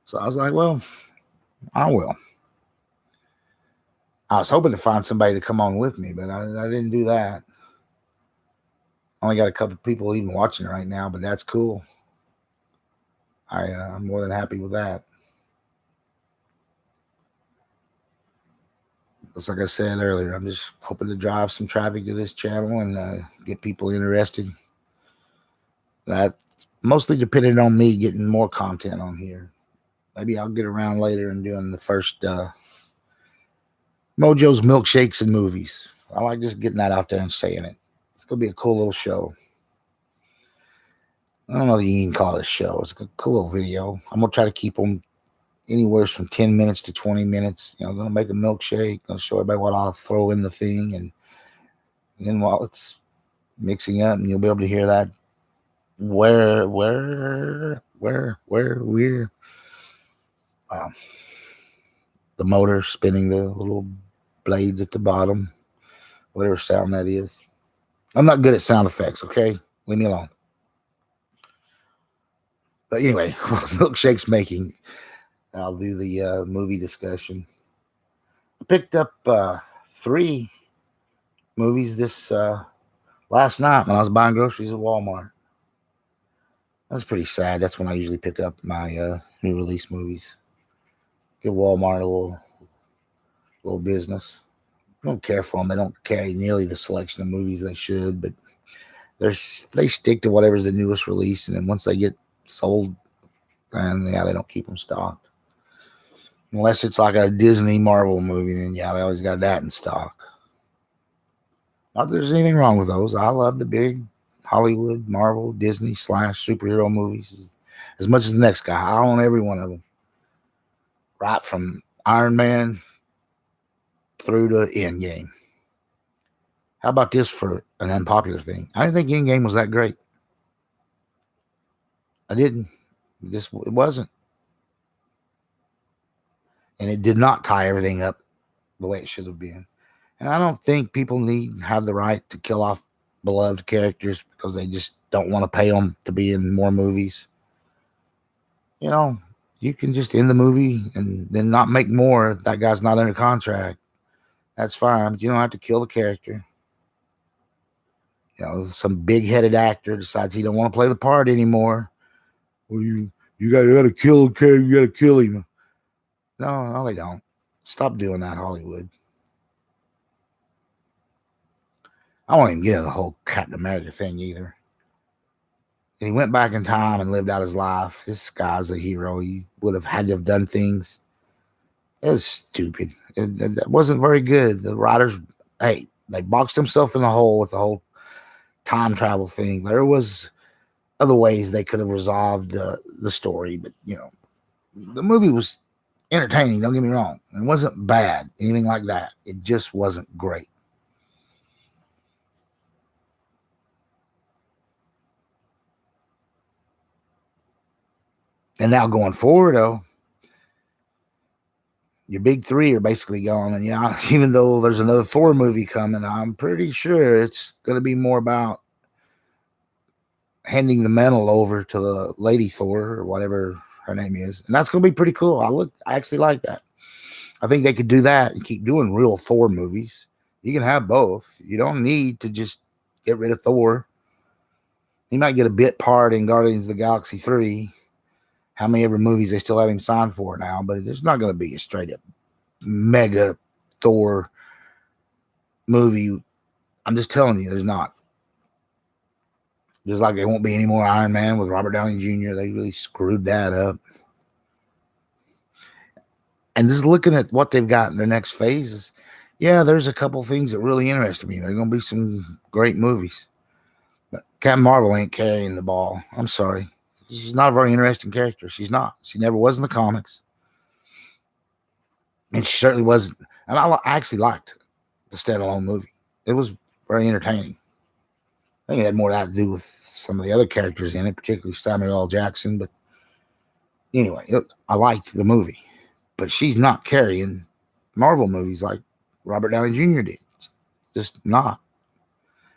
So I was like, well, I will. I was hoping to find somebody to come on with me, but I didn't do that. Only got a couple of people even watching right now, but that's cool. I'm more than happy with that. Just like I said earlier, I'm just hoping to drive some traffic to this channel and get people interested. That mostly depending on me getting more content on here. Maybe I'll get around later and doing the first Mojo's Milkshakes and Movies. I like just getting that out there and saying it. It's gonna be a cool little show. I don't know that you can call it a show. It's a cool little video. I'm gonna try to keep them anywhere from 10 minutes to 20 minutes. I'm gonna make a milkshake. Gonna show everybody what I'll throw in the thing, and then while it's mixing up, and you'll be able to hear that where the motor spinning the little blades at the bottom, whatever sound that is. I'm not good at sound effects, okay? Leave me alone. But anyway, milkshake's making. I'll do the movie discussion. I picked up 3 movies this last night when I was buying groceries at Walmart. That's pretty sad. That's when I usually pick up my new release movies. Give Walmart a little business. I don't care for them. They don't carry nearly the selection of movies they should, but they stick to whatever's the newest release, and then once they get sold, and yeah, they don't keep them stocked. Unless it's like a Disney Marvel movie, then yeah, they always got that in stock. Not that there's anything wrong with those. I love the big Hollywood, Marvel, Disney / superhero movies as much as the next guy. I own every one of them. Right from Iron Man through to Endgame. How about this for an unpopular thing? I didn't think Endgame was that great. I didn't. It wasn't. And it did not tie everything up the way it should have been. And I don't think people have the right to kill off beloved characters because they just don't want to pay them to be in more movies. You can just end the movie and then not make more if that guy's not under contract. That's fine, but you don't have to kill the character. Some big-headed actor decides he don't want to play the part anymore. Well, you gotta kill the character. You gotta kill him. No, they don't. Stop doing that, Hollywood. I won't even get into the whole Captain America thing either. He went back in time and lived out his life. This guy's a hero. He would have had to have done things. It was stupid. It wasn't very good. The writers, they boxed themselves in the hole with the whole time travel thing. There was other ways they could have resolved the story, but the movie was entertaining. Don't get me wrong. It wasn't bad, anything like that. It just wasn't great. And now going forward, though, your big 3 are basically gone. And even though there's another Thor movie coming, I'm pretty sure it's going to be more about handing the mantle over to the Lady Thor or whatever her name is. And that's going to be pretty cool. I actually like that. I think they could do that and keep doing real Thor movies. You can have both. You don't need to just get rid of Thor. He might get a bit part in Guardians of the Galaxy 3. How many ever movies they still have him signed for now, but there's not going to be a straight up mega Thor movie. I'm just telling you, there's not. Just like there won't be any more Iron Man with Robert Downey Jr. They really screwed that up. And just looking at what they've got in their next phases, yeah, there's a couple things that really interest me. There are going to be some great movies. But Captain Marvel ain't carrying the ball. I'm sorry. She's not a very interesting character. She's not. She never was in the comics. And she certainly was. And I actually liked the standalone movie. It was very entertaining. I think it had more to do with some of the other characters in it, particularly Samuel L. Jackson. But anyway, I liked the movie. But she's not carrying Marvel movies like Robert Downey Jr. did. It's just not.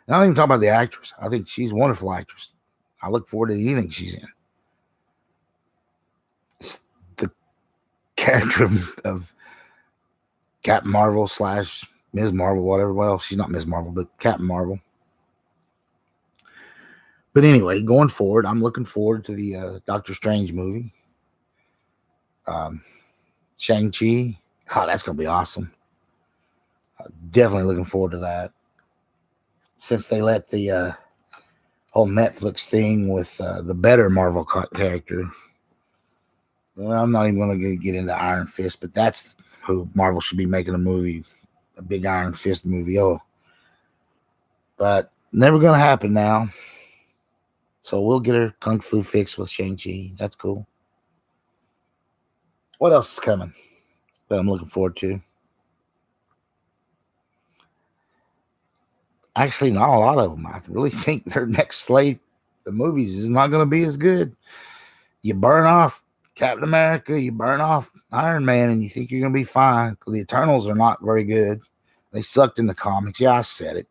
And I don't even talk about the actress. I think she's a wonderful actress. I look forward to anything she's in. It's the character of Captain Marvel / Ms. Marvel, whatever. Well, she's not Ms. Marvel, but Captain Marvel. But anyway, going forward, I'm looking forward to the Doctor Strange movie. Shang-Chi. Oh, that's going to be awesome. Definitely looking forward to that. Since they let the whole Netflix thing with the better Marvel character. Well, I'm not even going to get into Iron Fist, but that's who Marvel should be making a movie, a big Iron Fist movie. Oh, but never going to happen now. So we'll get her Kung Fu fix with Shang-Chi. That's cool. What else is coming that I'm looking forward to? Actually, not a lot of them. I really think their next slate of movies is not going to be as good. You burn off Captain America, you burn off Iron Man, and you think you're going to be fine. The Eternals are not very good. They sucked in the comics. Yeah, I said it.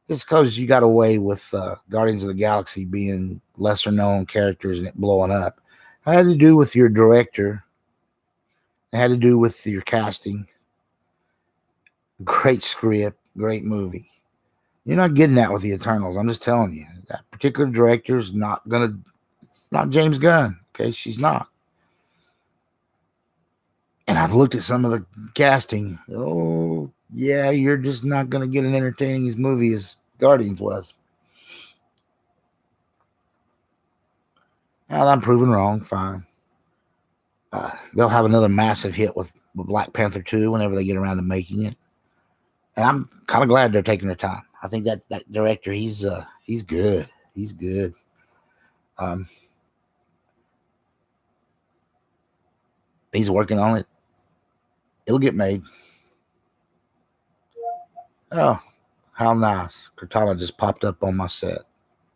Just because you got away with Guardians of the Galaxy being lesser known characters and it blowing up. It had to do with your director. It had to do with your casting. Great script, great movie. You're not getting that with the Eternals. I'm just telling you. That particular director is not James Gunn. Okay, she's not. And I've looked at some of the casting. Oh, yeah, you're just not going to get an entertaining movie as Guardians was. Now, I'm proven wrong. Fine. They'll have another massive hit with Black Panther 2 whenever they get around to making it. And I'm kind of glad they're taking their time. I think that director, he's good. He's good. He's working on it. It'll get made. Oh, how nice. Cortana just popped up on my set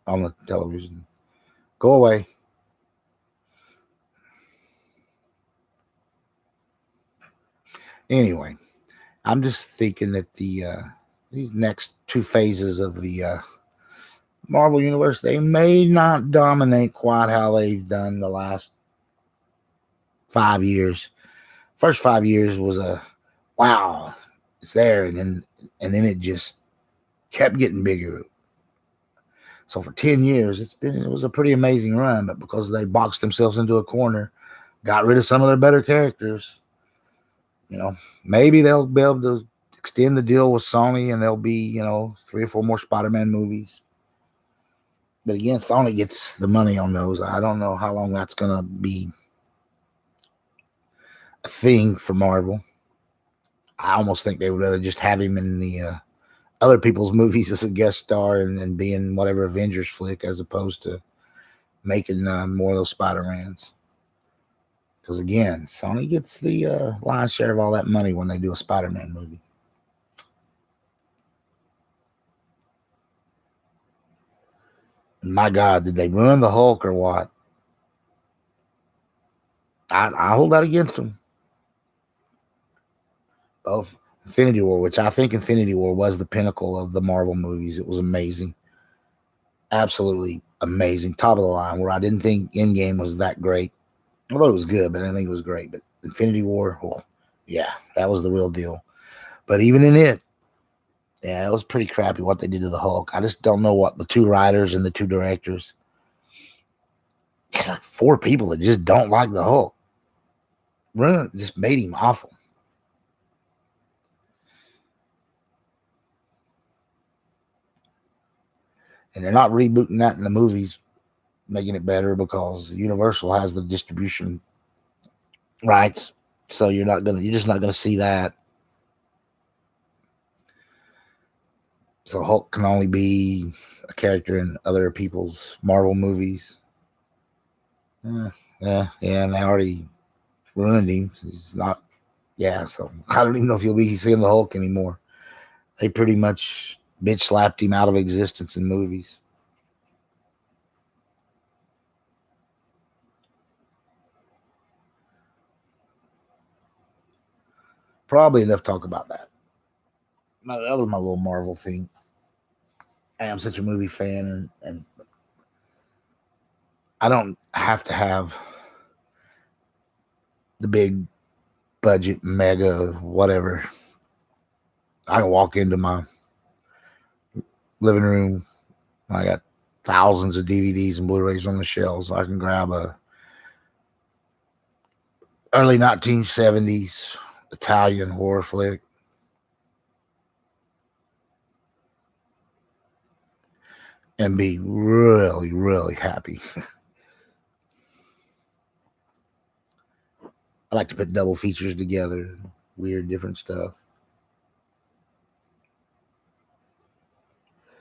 on the television. Go away. Anyway, I'm just thinking that these next two phases of the Marvel Universe, they may not dominate quite how they've done the last 5 years. First 5 years was wow, it's there, and then it just kept getting bigger. So for 10 years, it was a pretty amazing run, but because they boxed themselves into a corner, got rid of some of their better characters, maybe they'll be able to extend the deal with Sony and there'll be, 3 or 4 more Spider-Man movies. But again, Sony gets the money on those. I don't know how long that's going to be a thing for Marvel. I almost think they would rather just have him in the other people's movies as a guest star and being whatever Avengers flick as opposed to making more of those Spider-Mans. Because again, Sony gets the lion's share of all that money when they do a Spider-Man movie. And my God, did they ruin the Hulk or what? I hold that against them. Both Infinity War, which I think Infinity War was the pinnacle of the Marvel movies. It was amazing. Absolutely amazing. Top of the line, where I didn't think Endgame was that great. Although it was good, but I didn't think it was great. But Infinity War, yeah, that was the real deal. But even in it, yeah, it was pretty crappy what they did to the Hulk. I just don't know what the 2 writers and the 2 directors. It's like 4 people that just don't like the Hulk. Just made him awful. And they're not rebooting that in the movies, making it better because Universal has the distribution rights. So you're just not gonna see that. So Hulk can only be a character in other people's Marvel movies. Yeah, and they already ruined him. He's not Yeah, so I don't even know if you'll be seeing the Hulk anymore. They pretty much bitch slapped him out of existence in movies. Probably enough talk about that. That was my little Marvel thing. I am such a movie fan, and I don't have to have the big budget, mega, whatever. I can walk into my living room. I got thousands of DVDs and Blu-rays on the shelves. I can grab a early 1970s Italian horror flick and be really, really happy. I like to put double features together, weird, different stuff.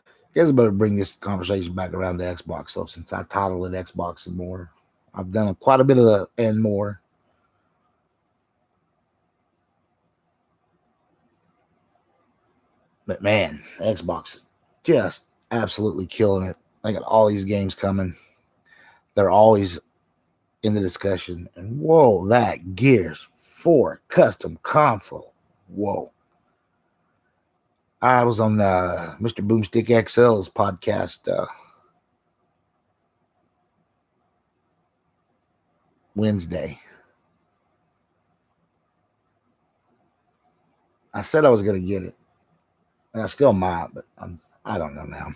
I guess I better bring this conversation back around to Xbox, though, since I titled it Xbox and more. I've done quite a bit of the and more. But man, Xbox is just absolutely killing it. I got all these games coming. They're always in the discussion. And whoa, that Gears 4 custom console. Whoa. I was on Mr. Boomstick XL's podcast Wednesday. I said I was going to get it. And I still might, but I don't know now.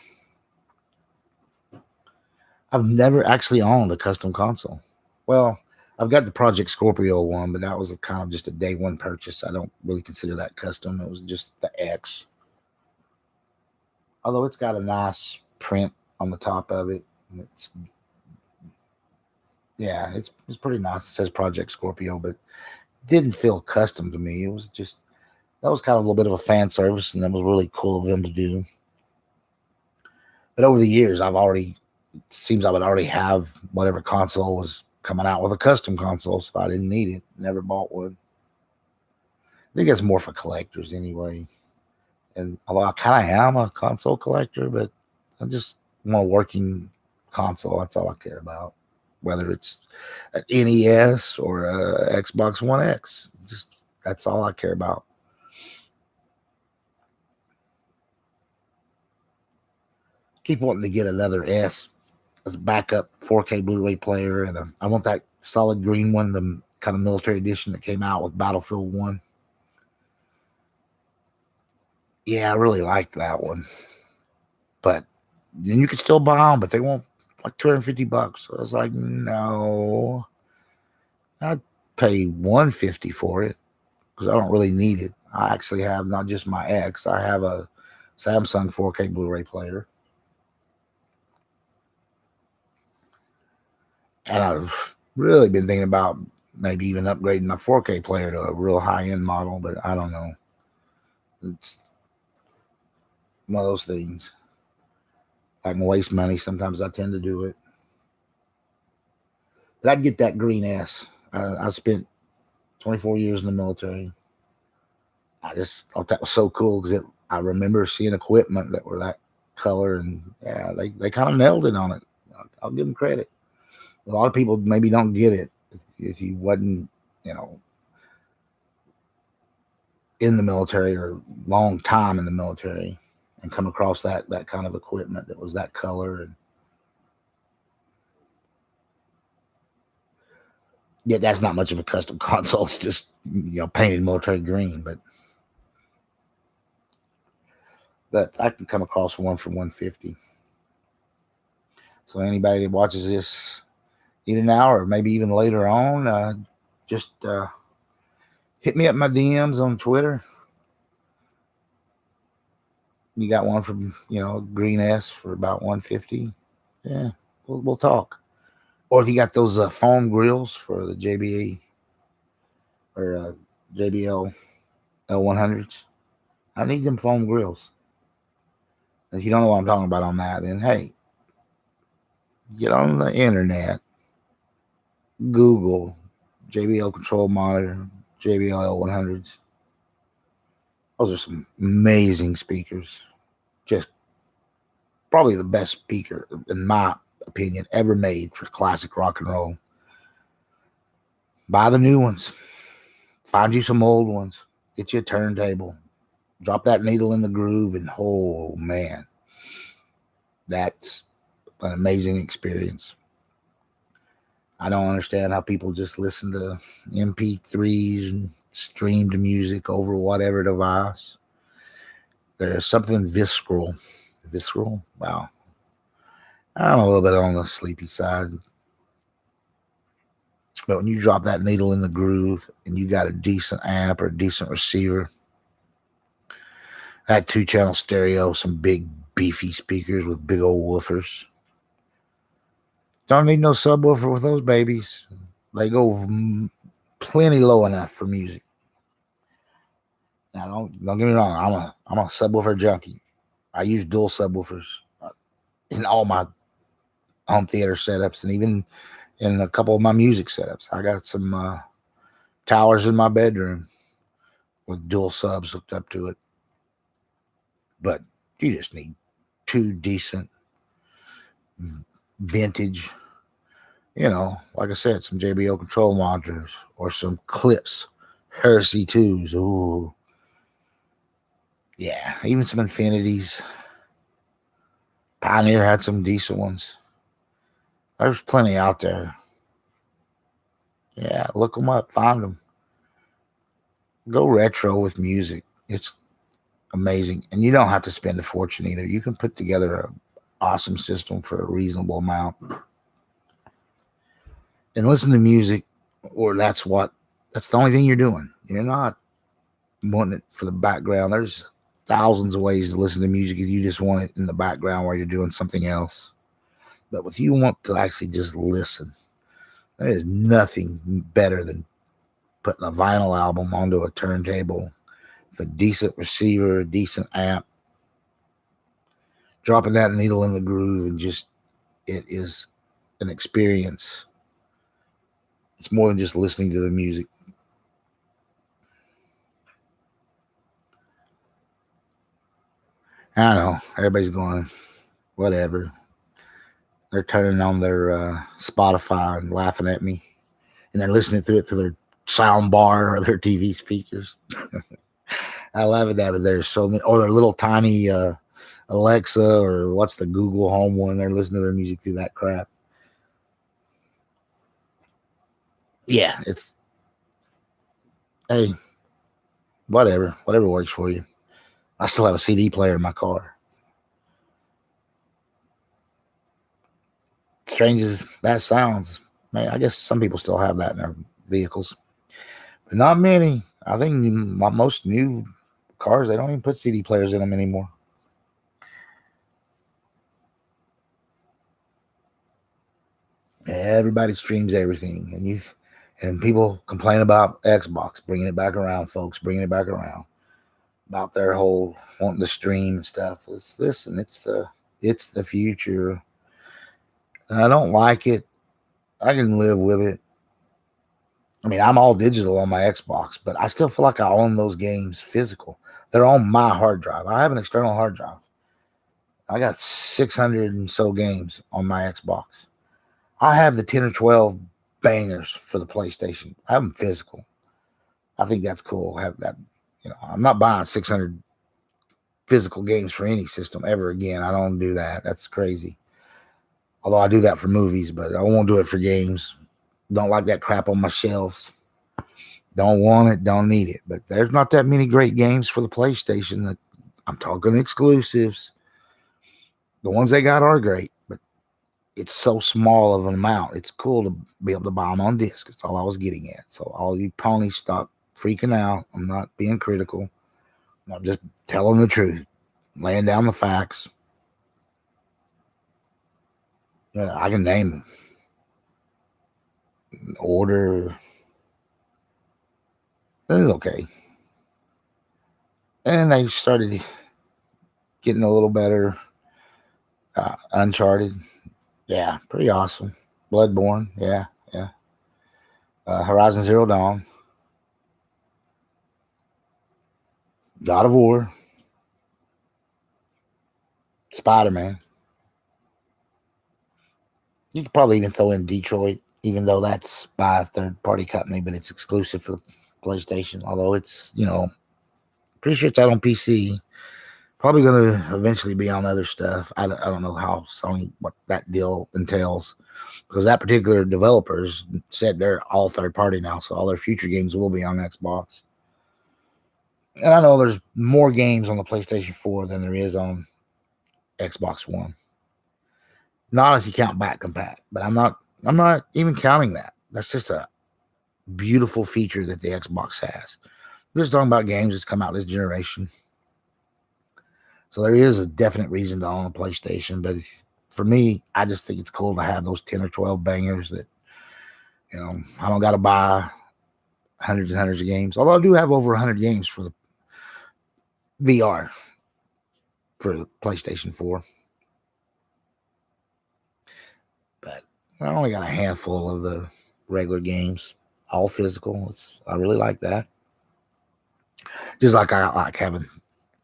I've never actually owned a custom console. Well, I've got the Project Scorpio one, but that was kind of just a day one purchase. I don't really consider that custom. It was just the X. Although it's got a nice print on the top of it. It's pretty nice. It says Project Scorpio, but it didn't feel custom to me. It was just that was kind of a little bit of a fan service, and that was really cool of them to do. But over the years, it seems I would already have whatever console was coming out with a custom console, so I didn't need it. Never bought one. I think it's more for collectors anyway. And although I kind of am a console collector, but I just want a working console. That's all I care about. Whether it's an NES or a Xbox One X, just that's all I care about. Keep wanting to get another S as a backup 4K Blu-ray player, and I want that solid green one, the kind of military edition that came out with Battlefield 1. Yeah, I really liked that one, but you can still buy them, but they won't like $250. So I was like, no, I'd pay $150 for it because I don't really need it. I actually have not just my X, I have a Samsung 4K Blu-ray player. And I've really been thinking about maybe even upgrading my 4K player to a real high-end model, but I don't know. It's one of those things. If I can waste money, sometimes I tend to do it. But I'd get that green S. I spent 24 years in the military. I just thought that was so cool because I remember seeing equipment that were that color, and yeah, they kind of nailed it on it. I'll give them credit. A lot of people maybe don't get it if you wasn't, in the military or long time in the military and come across that kind of equipment that was that color. And yeah, that's not much of a custom console. It's just, painted military green, but I can come across one for $150. So anybody that watches this either now or maybe even later on, just hit me up my DMs on Twitter. You got one from, Green S for about $150. Yeah, we'll talk. Or if you got those foam grills for the JBL L100s, I need them foam grills. If you don't know what I'm talking about on that, then hey, get on the internet, Google JBL control monitor, JBL L100s. Those are some amazing speakers. Just probably the best speaker, in my opinion, ever made for classic rock and roll. Buy the new ones. Find you some old ones. Get you a turntable. Drop that needle in the groove, and oh man, that's an amazing experience. I don't understand how people just listen to MP3s and streamed music over whatever device. There's something visceral. Visceral? Wow. I'm a little bit on the sleepy side. But when you drop that needle in the groove and you got a decent amp or a decent receiver, that 2-channel stereo, some big beefy speakers with big old woofers. Don't need no subwoofer with those babies. They go plenty low enough for music. Now, don't get me wrong. I'm a subwoofer junkie. I use dual subwoofers in all my home theater setups, and even in a couple of my music setups. I got some towers in my bedroom with dual subs hooked up to it. But you just need 2 decent vintage, like I said, some JBL control monitors or some Klipsch Heresy 2s. Ooh. Yeah, even some Infinities. Pioneer had some decent ones. There's plenty out there. Yeah, look them up, find them. Go retro with music. It's amazing. And you don't have to spend a fortune either. You can put together an awesome system for a reasonable amount. And listen to music, or that's the only thing you're doing. You're not wanting it for the background. There's thousands of ways to listen to music if you just want it in the background while you're doing something else. But if you want to actually just listen, there is nothing better than putting a vinyl album onto a turntable with a decent receiver, a decent amp, dropping that needle in the groove, and it is an experience. It's more than just listening to the music. I know everybody's going, whatever. They're turning on their Spotify and laughing at me, and they're listening through their sound bar or their TV speakers. I laugh at that, but there's so many, or their little tiny Alexa, or what's the Google Home one? They're listening to their music through that crap. Yeah, hey, whatever works for you. I still have a CD player in my car. Strange as that sounds, man, I guess some people still have that in their vehicles, but not many. I think most new cars, they don't even put CD players in them anymore. Everybody streams everything, and people complain about Xbox bringing it back around, folks, bringing it back around about their whole wanting to stream and stuff. Listen, it's the future. I don't like it. I can live with it. I mean, I'm all digital on my Xbox, but I still feel like I own those games physical. They're on my hard drive. I have an external hard drive. I got 600 and so games on my Xbox. I have the 10 or 12 bangers for the PlayStation. I have them physical. I think that's cool. I have that. I'm not buying 600 physical games for any system ever again. I don't do that. That's crazy. Although I do that for movies, but I won't do it for games. Don't like that crap on my shelves. Don't want it. Don't need it. But there's not that many great games for the PlayStation. I'm talking exclusives. The ones they got are great, but it's so small of an amount. It's cool to be able to buy them on disc. That's all I was getting at. So all you ponies, stop freaking out. I'm not being critical. I'm just telling the truth, laying down the facts. I can name them. Order. It's okay. And they started getting a little better. Uncharted. Yeah, pretty awesome. Bloodborne. Yeah. Horizon Zero Dawn. God of War, Spider-Man. You could probably even throw in Detroit, even though that's by a third-party company, but it's exclusive for the PlayStation. Although it's, pretty sure it's out on PC. Probably going to eventually be on other stuff. I don't know how Sony, what that deal entails, because that particular developers said they're all third-party now, so all their future games will be on Xbox. And I know there's more games on the PlayStation 4 than there is on Xbox One. Not if you count back compat, but I'm not even counting that. That's just a beautiful feature that the Xbox has. We're just talking about games that's come out this generation. So there is a definite reason to own a PlayStation, but for me, I just think it's cool to have those 10 or 12 bangers that, I don't got to buy hundreds and hundreds of games. Although I do have over 100 games for the VR for the PlayStation 4. But I only got a handful of the regular games, all physical. I really like that. Just like I like having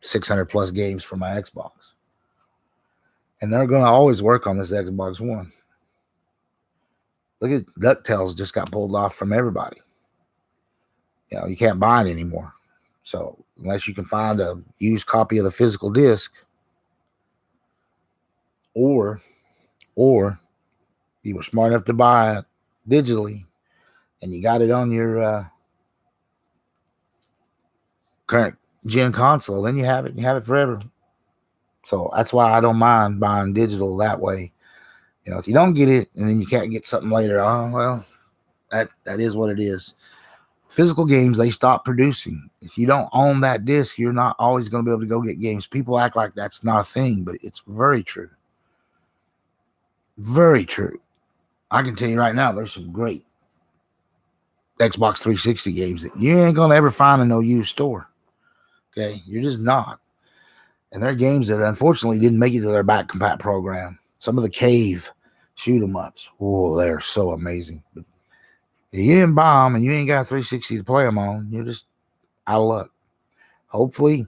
600 plus games for my Xbox. And they're going to always work on this Xbox One. Look at DuckTales just got pulled off from everybody. You can't buy it anymore. So unless you can find a used copy of the physical disc, or you were smart enough to buy it digitally and you got it on your current gen console, then you have it forever. So that's why I don't mind buying digital that way. If you don't get it and then you can't get something later, well, that is what it is. Physical games, they stop producing. If you don't own that disc, you're not always going to be able to go get games. People act like that's not a thing, but it's very true. Very true. I can tell you right now, there's some great Xbox 360 games that you ain't going to ever find in no used store. Okay? You're just not. And they're games that unfortunately didn't make it to their back compat program. Some of the cave shoot 'em ups. Oh, they're so amazing. But if you didn't buy them and you ain't got 360 to play them on, you're just out of luck. Hopefully,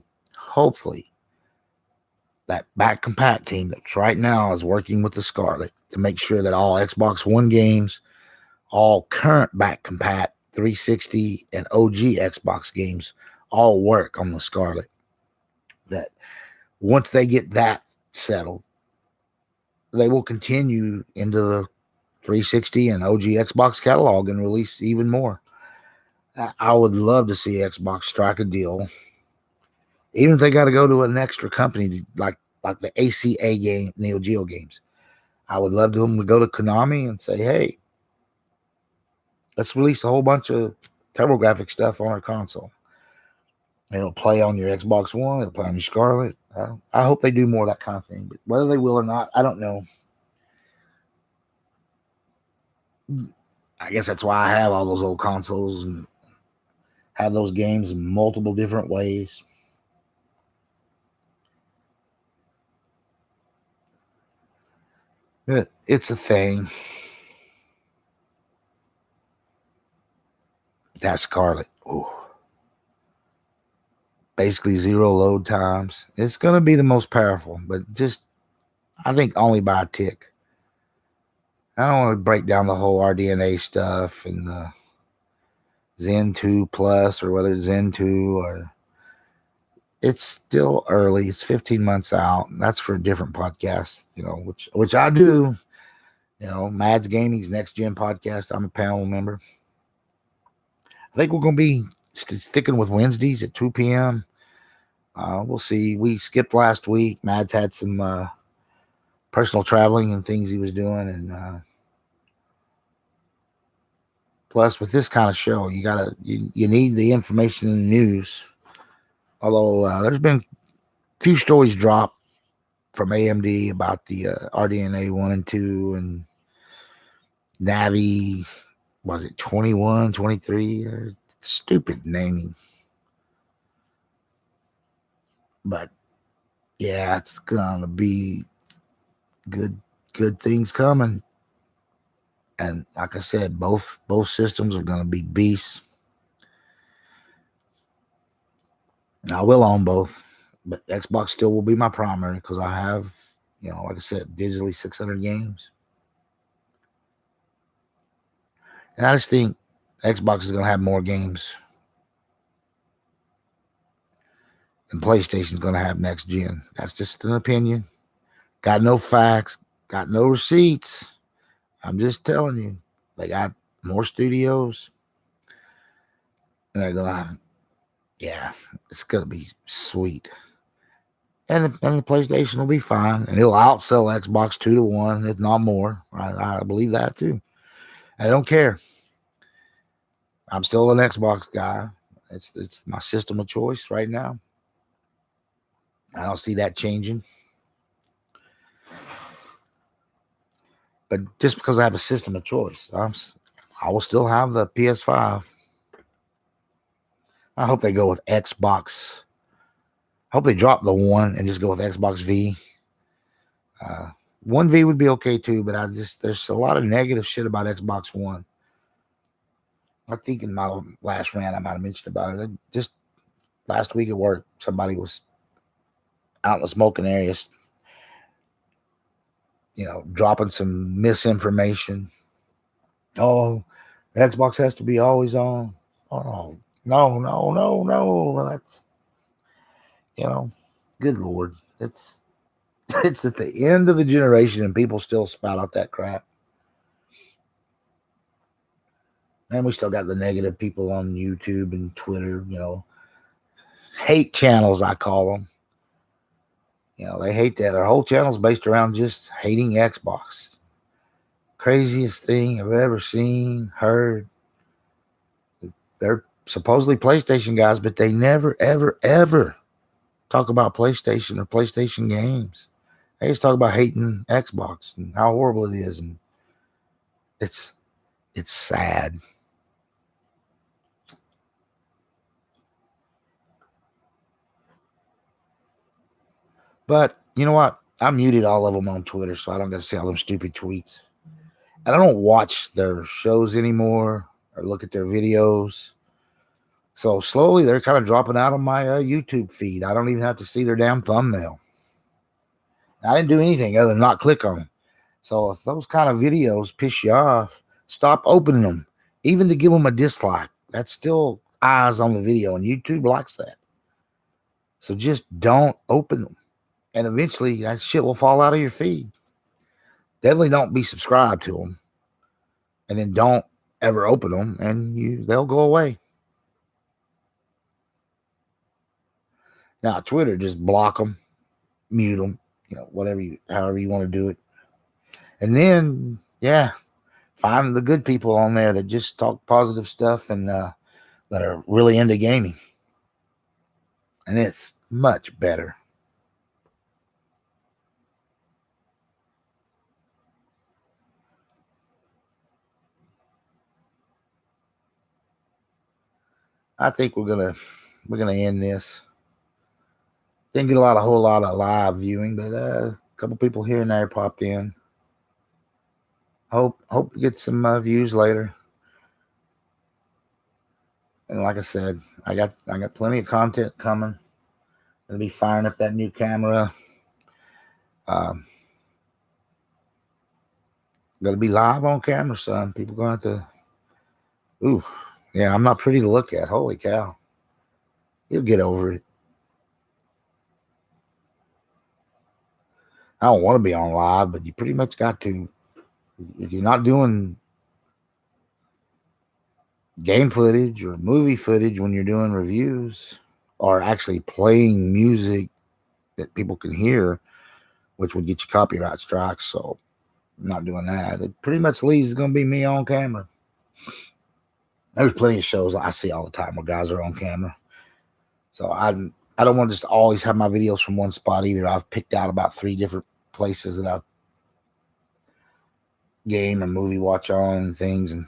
that back compat team that's right now is working with the Scarlet to make sure that all Xbox One games, all current back compat 360 and OG Xbox games all work on the Scarlet. That once they get that settled, they will continue into the 360 and OG Xbox catalog and release even more. I would love to see Xbox strike a deal, even if they got to go to an extra company like the ACA game, Neo Geo games. I would love them to go to Konami and say, hey, let's release a whole bunch of TurboGrafx stuff on our console. It'll play on your Xbox One. It'll play on your Scarlet. I hope they do more of that kind of thing. But whether they will or not, I don't know. I guess that's why I have all those old consoles and have those games in multiple different ways. It's a thing. That Scarlet. Ooh. Basically 0 load times. It's going to be the most powerful, but just, I think only by a tick. I don't want to break down the whole RDNA stuff and the Zen 2 Plus or whether it's Zen 2 or it's still early. It's 15 months out. And that's for a different podcast, which I do. Mads Gaming's Next Gen podcast. I'm a panel member. I think we're going to be sticking with Wednesdays at 2 p.m. We'll see. We skipped last week. Mads had some personal traveling and things he was doing. And plus, with this kind of show, you need the information and the news. Although there's been a few stories dropped from AMD about the RDNA 1 and 2 and Navi, was it 21, 23? Stupid naming. But yeah, it's gonna be good things coming. And like I said, both systems are gonna be beasts. I will own both, but Xbox still will be my primary because I have, like I said, digitally 600 games. And I just think Xbox is going to have more games than PlayStation is going to have next gen. That's just an opinion. Got no facts, got no receipts. I'm just telling you, they got more studios. And they're going to, it's going to be sweet. And the PlayStation will be fine. And it'll outsell Xbox 2-1, if not more. I believe that too. I don't care. I'm still an Xbox guy. It's my system of choice right now. I don't see that changing. But just because I have a system of choice, I will still have the PS5. I hope they go with Xbox. I hope they drop the one and just go with Xbox V. One V would be okay too, but there's a lot of negative shit about Xbox One. I think in my last rant I might have mentioned about it. Just last week at work, somebody was out in the smoking areas, dropping some misinformation. Oh, Xbox has to be always on. Oh, no. That's, good Lord. It's at the end of the generation and people still spout out that crap. And we still got the negative people on YouTube and Twitter, hate channels, I call them. They hate that. Their whole channel's based around just hating Xbox. Craziest thing I've ever seen, heard. They're supposedly PlayStation guys, but they never, ever, ever talk about PlayStation or PlayStation games. They just talk about hating Xbox and how horrible it is. And it's sad. But you know what? I muted all of them on Twitter, so I don't got to see all them stupid tweets. And I don't watch their shows anymore or look at their videos. So slowly they're kind of dropping out of my YouTube feed. I don't even have to see their damn thumbnail. I didn't do anything other than not click on them. So if those kind of videos piss you off, stop opening them. Even to give them a dislike. That's still eyes on the video, and YouTube likes that. So just don't open them. And eventually that shit will fall out of your feed. Definitely don't be subscribed to them. And then don't ever open them, and they'll go away. Now, Twitter, just block them, mute them, however you want to do it. And then, find the good people on there that just talk positive stuff and that are really into gaming. And it's much better. I think we're gonna end this. Didn't get a whole lot of live viewing, but a couple people here and there popped in. Hope to get some views later. And like I said, I got plenty of content coming. Gonna be firing up that new camera. Gonna be live on camera, son. People gonna have to. Ooh, yeah, I'm not pretty to look at. Holy cow! You'll get over it. I don't want to be on live, but you pretty much got to. If you're not doing game footage or movie footage when you're doing reviews, or actually playing music that people can hear, which would get you copyright strikes. So I'm not doing that. It pretty much leaves it's going to be me on camera. There's plenty of shows I see all the time where guys are on camera. So I don't want to just always have my videos from one spot either. I've picked out about 3 different places that I've game or movie watch on and things. And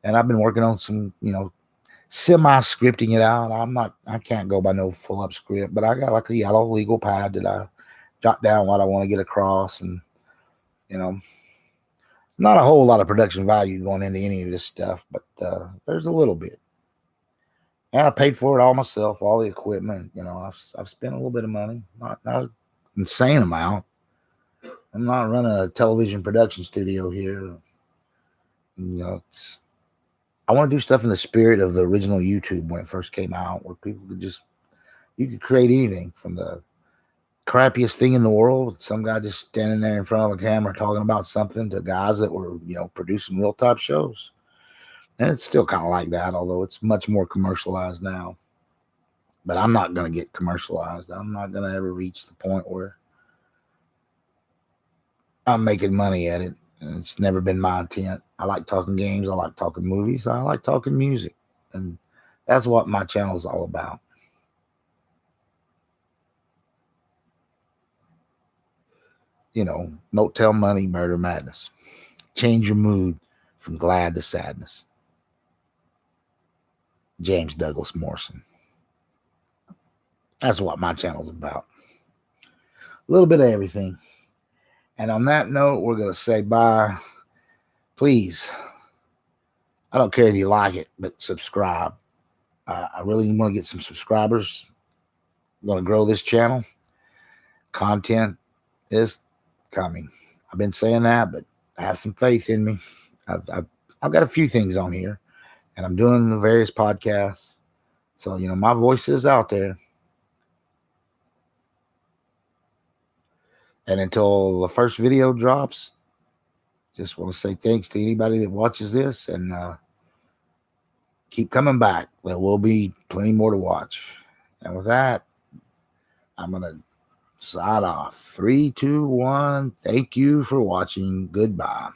I've been working on some, semi-scripting it out. I can't go by no full-up script, but I got like a yellow legal pad that I jot down what I want to get across. And, not a whole lot of production value going into any of this stuff, but there's a little bit. And I paid for it all myself, all the equipment. I've spent a little bit of money, not an insane amount. I'm not running a television production studio here. I want to do stuff in the spirit of the original YouTube when it first came out, where people could you could create anything from the crappiest thing in the world, some guy just standing there in front of a camera talking about something, to guys that were, producing real top shows. And it's still kind of like that, although it's much more commercialized now. But I'm not going to get commercialized. I'm not going to ever reach the point where I'm making money at it. And it's never been my intent. I like talking games. I like talking movies. I like talking music. And that's what my channel is all about. Motel Money, Murder Madness. Change your mood from glad to sadness. James Douglas Morrison. That's what my channel's about. A little bit of everything. And on that note, we're going to say bye. Please, I don't care if you like it, but subscribe. I really want to get some subscribers. I'm going to grow this channel. Content is coming. I've been saying that, but I have some faith in me. I've got a few things on here, and I'm doing the various podcasts. So, my voice is out there. And until the first video drops, just want to say thanks to anybody that watches this, and keep coming back. There will be plenty more to watch. And with that, I'm going to sign off. 3, 2, 1. Thank you for watching. Goodbye.